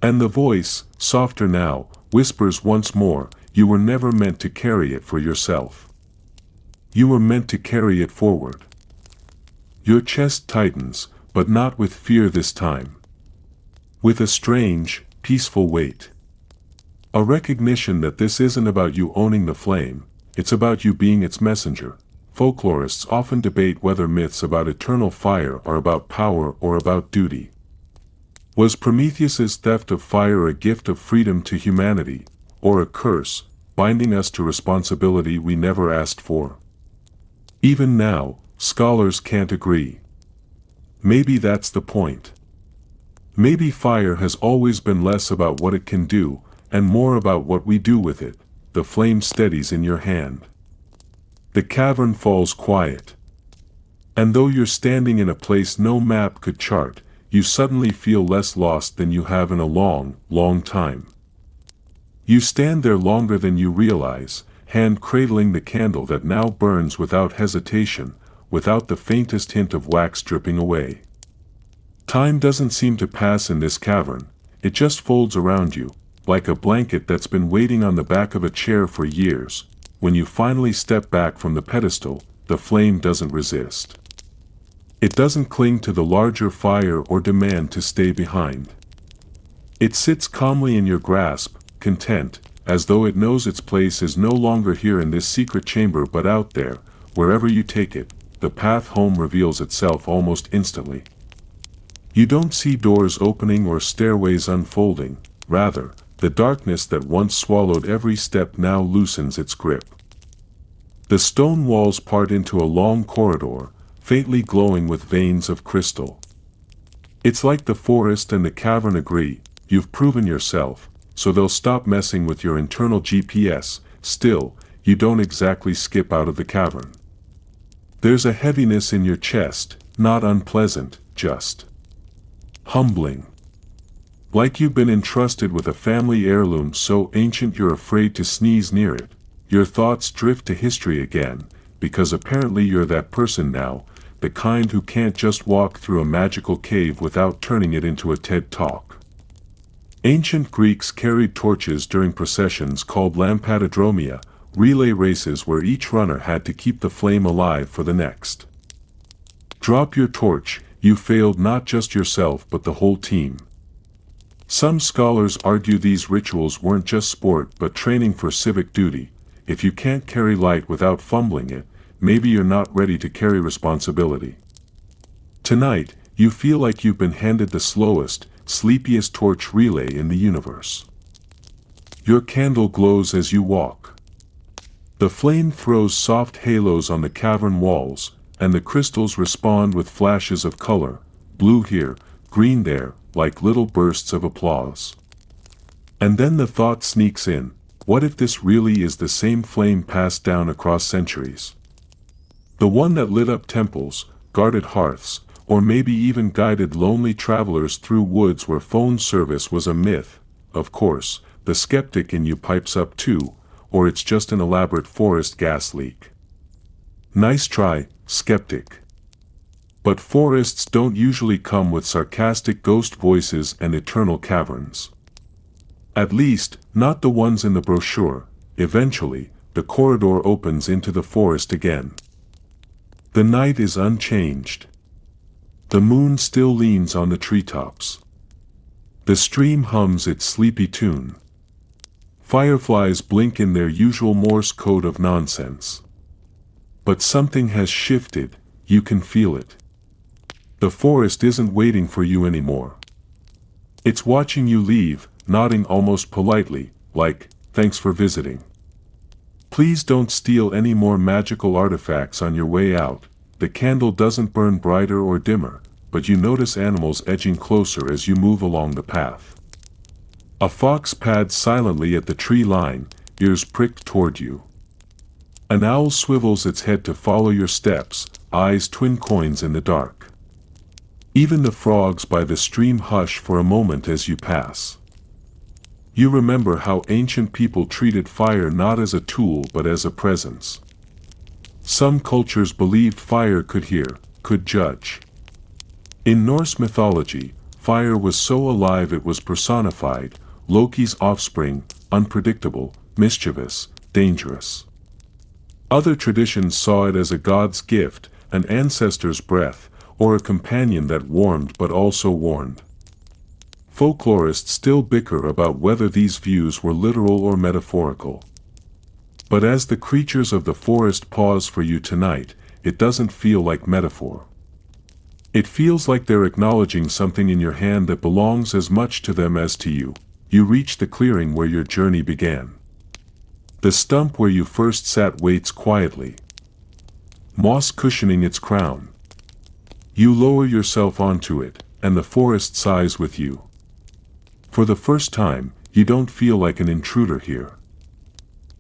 And the voice, softer now, whispers once more, you were never meant to carry it for yourself. You were meant to carry it forward. Your chest tightens, but not with fear this time. With a strange, peaceful weight. A recognition that this isn't about you owning the flame, it's about you being its messenger. Folklorists often debate whether myths about eternal fire are about power or about duty. Was Prometheus's theft of fire a gift of freedom to humanity, or a curse, binding us to responsibility we never asked for? Even now, scholars can't agree. Maybe that's the point. Maybe fire has always been less about what it can do, and more about what we do with it. The flame steadies in your hand. The cavern falls quiet. And though you're standing in a place no map could chart, you suddenly feel less lost than you have in a long, long time. You stand there longer than you realize, hand cradling the candle that now burns without hesitation, without the faintest hint of wax dripping away. Time doesn't seem to pass in this cavern, it just folds around you, like a blanket that's been waiting on the back of a chair for years. When you finally step back from the pedestal, the flame doesn't resist. It doesn't cling to the larger fire or demand to stay behind. It sits calmly in your grasp, content, as though it knows its place is no longer here in this secret chamber but out there. Wherever you take it, the path home reveals itself almost instantly. You don't see doors opening or stairways unfolding, rather, the darkness that once swallowed every step now loosens its grip. The stone walls part into a long corridor, faintly glowing with veins of crystal. It's like the forest and the cavern agree, you've proven yourself, so they'll stop messing with your internal GPS. Still, you don't exactly skip out of the cavern. There's a heaviness in your chest, not unpleasant, just humbling. Like you've been entrusted with a family heirloom so ancient you're afraid to sneeze near it. Your thoughts drift to history again, because apparently you're that person now, the kind who can't just walk through a magical cave without turning it into a TED Talk. Ancient Greeks carried torches during processions called lampadodromia, relay races where each runner had to keep the flame alive for the next. Drop your torch, you failed not just yourself but the whole team. Some scholars argue these rituals weren't just sport but training for civic duty. If you can't carry light without fumbling it, maybe you're not ready to carry responsibility. Tonight, you feel like you've been handed the slowest, sleepiest torch relay in the universe. Your candle glows as you walk. The flame throws soft halos on the cavern walls, and the crystals respond with flashes of color, blue here, green there, like little bursts of applause. And then the thought sneaks in, what if this really is the same flame passed down across centuries? The one that lit up temples, guarded hearths, or maybe even guided lonely travelers through woods where phone service was a myth. Of course, the skeptic in you pipes up too, or it's just an elaborate forest gas leak. Nice try, skeptic. But forests don't usually come with sarcastic ghost voices and eternal caverns. At least, not the ones in the brochure. Eventually, the corridor opens into the forest again. The night is unchanged. The moon still leans on the treetops. The stream hums its sleepy tune. Fireflies blink in their usual Morse code of nonsense. But something has shifted, you can feel it. The forest isn't waiting for you anymore. It's watching you leave, nodding almost politely, like, thanks for visiting. Please don't steal any more magical artifacts on your way out. The candle doesn't burn brighter or dimmer, but you notice animals edging closer as you move along the path. A fox pads silently at the tree line, ears pricked toward you. An owl swivels its head to follow your steps, eyes twin coins in the dark. Even the frogs by the stream hush for a moment as you pass. You remember how ancient people treated fire not as a tool but as a presence. Some cultures believed fire could hear, could judge. In Norse mythology, fire was so alive it was personified, Loki's offspring, unpredictable, mischievous, dangerous. Other traditions saw it as a god's gift, an ancestor's breath, or a companion that warmed but also warned. Folklorists still bicker about whether these views were literal or metaphorical. But as the creatures of the forest pause for you tonight, it doesn't feel like metaphor. It feels like they're acknowledging something in your hand that belongs as much to them as to you. You reach the clearing where your journey began. The stump where you first sat waits quietly, moss cushioning its crown. You lower yourself onto it, and the forest sighs with you. For the first time, you don't feel like an intruder here.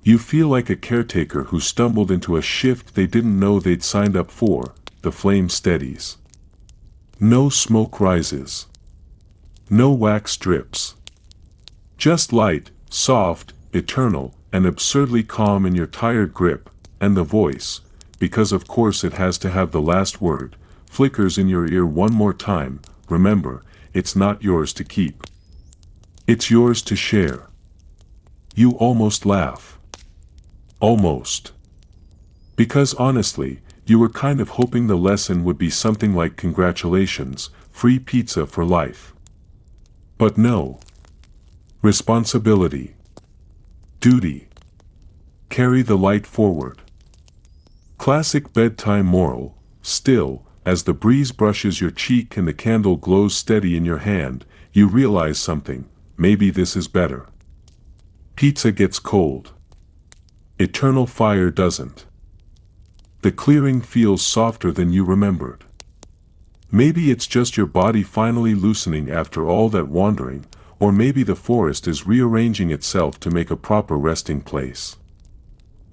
You feel like a caretaker who stumbled into a shift they didn't know they'd signed up for. The flame steadies. No smoke rises. No wax drips. Just light, soft, eternal, and absurdly calm in your tired grip, and the voice, because of course it has to have the last word, flickers in your ear one more time. Remember, it's not yours to keep. It's yours to share. You almost laugh. Almost. Because honestly, you were kind of hoping the lesson would be something like congratulations, free pizza for life. But no. Responsibility. Duty. Carry the light forward. Classic bedtime moral. Still, as the breeze brushes your cheek and the candle glows steady in your hand, you realize something. Maybe this is better. Pizza gets cold. Eternal fire doesn't. The clearing feels softer than you remembered. Maybe it's just your body finally loosening after all that wandering, or maybe the forest is rearranging itself to make a proper resting place.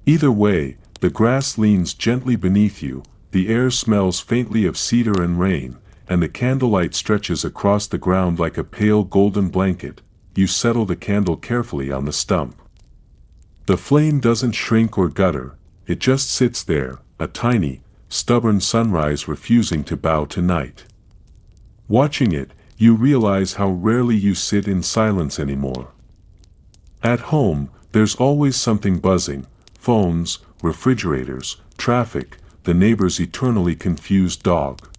Either way, the grass leans gently beneath you, the air smells faintly of cedar and rain, and the candlelight stretches across the ground like a pale golden blanket. You settle the candle carefully on the stump. The flame doesn't shrink or gutter, it just sits there, a tiny, stubborn sunrise refusing to bow to night. Watching it, you realize how rarely you sit in silence anymore. At home, there's always something buzzing: phones, refrigerators, traffic, the neighbor's eternally confused dog.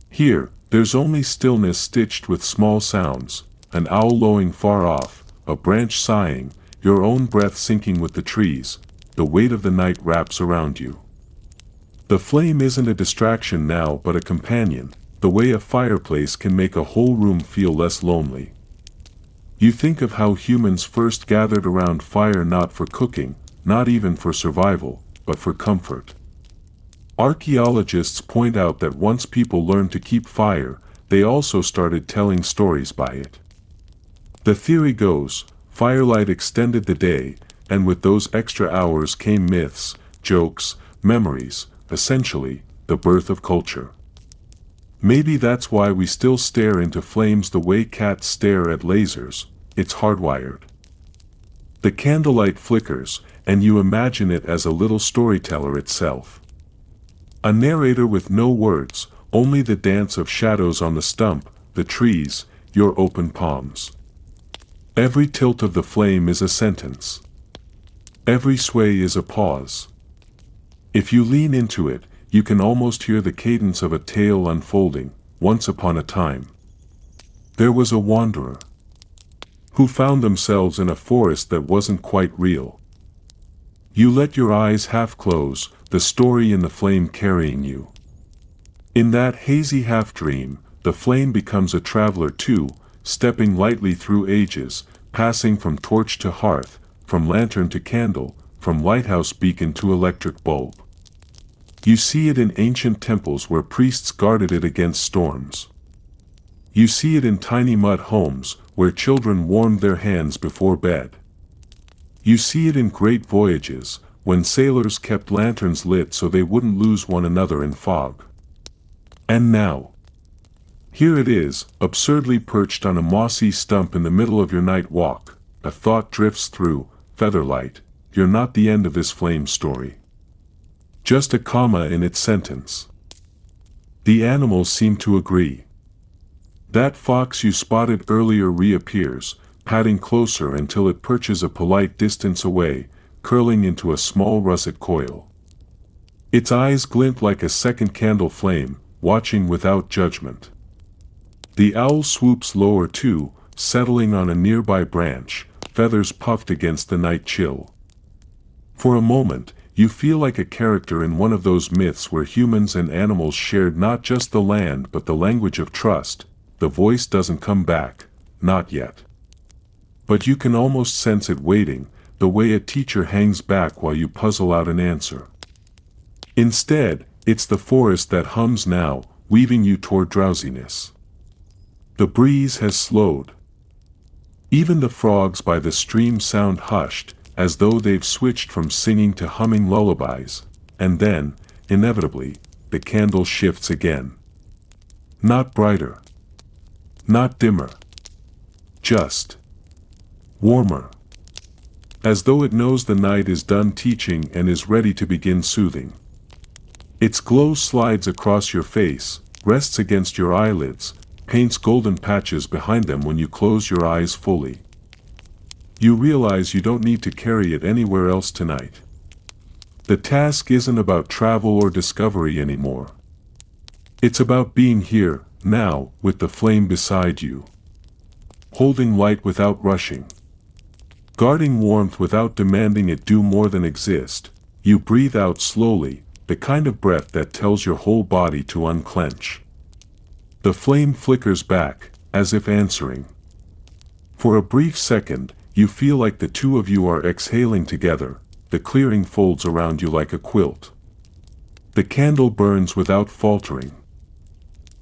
Here, there's only stillness stitched with small sounds, an owl lowing far off, a branch sighing, your own breath sinking with the trees. The weight of the night wraps around you. The flame isn't a distraction now but a companion, the way a fireplace can make a whole room feel less lonely. You think of how humans first gathered around fire, not for cooking, not even for survival, but for comfort. Archaeologists point out that once people learned to keep fire, they also started telling stories by it. The theory goes, firelight extended the day, and with those extra hours came myths, jokes, memories, essentially, the birth of culture. Maybe that's why we still stare into flames the way cats stare at lasers. It's hardwired. The candlelight flickers, and you imagine it as a little storyteller itself. A narrator with no words, only the dance of shadows on the stump, the trees, your open palms. Every tilt of the flame is a sentence. Every sway is a pause. If you lean into it, you can almost hear the cadence of a tale unfolding. Once upon a time, there was a wanderer who found themselves in a forest that wasn't quite real. You let your eyes half close, the story in the flame carrying you. In that hazy half-dream, the flame becomes a traveler too, stepping lightly through ages, passing from torch to hearth, from lantern to candle, from lighthouse beacon to electric bulb. You see it in ancient temples where priests guarded it against storms. You see it in tiny mud homes, where children warmed their hands before bed. You see it in great voyages, when sailors kept lanterns lit so they wouldn't lose one another in fog. And now, here it is, absurdly perched on a mossy stump in the middle of your night walk. A thought drifts through, Featherlight, you're not the end of this flame story. Just a comma in its sentence. The animals seem to agree. That fox you spotted earlier reappears, padding closer until it perches a polite distance away, curling into a small russet coil. Its eyes glint like a second candle flame, watching without judgment. The owl swoops lower too, settling on a nearby branch, feathers puffed against the night chill. For a moment, You feel like a character in one of those myths where humans and animals shared not just the land but the language of trust. The voice doesn't come back, not yet. But you can almost sense it waiting, the way a teacher hangs back while you puzzle out an answer. Instead, it's the forest that hums now, weaving you toward drowsiness. The breeze has slowed. Even the frogs by the stream sound hushed, as though they've switched from singing to humming lullabies, and then, inevitably, the candle shifts again. Not brighter. Not dimmer. Just warmer. As though it knows the night is done teaching and is ready to begin soothing. Its glow slides across your face, rests against your eyelids, paints golden patches behind them when you close your eyes fully. You realize you don't need to carry it anywhere else tonight. The task isn't about travel or discovery anymore. It's about being here, now, with the flame beside you. Holding light without rushing. Guarding warmth without demanding it do more than exist. You breathe out slowly, the kind of breath that tells your whole body to unclench. The flame flickers back, as if answering. For a brief second, you feel like the two of you are exhaling together, the clearing folds around you like a quilt. The candle burns without faltering.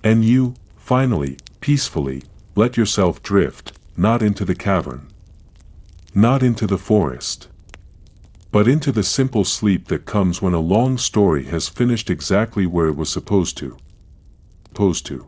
And you, finally, peacefully, let yourself drift, not into the cavern. Not into the forest. But into the simple sleep that comes when a long story has finished exactly where it was supposed to. Supposed to.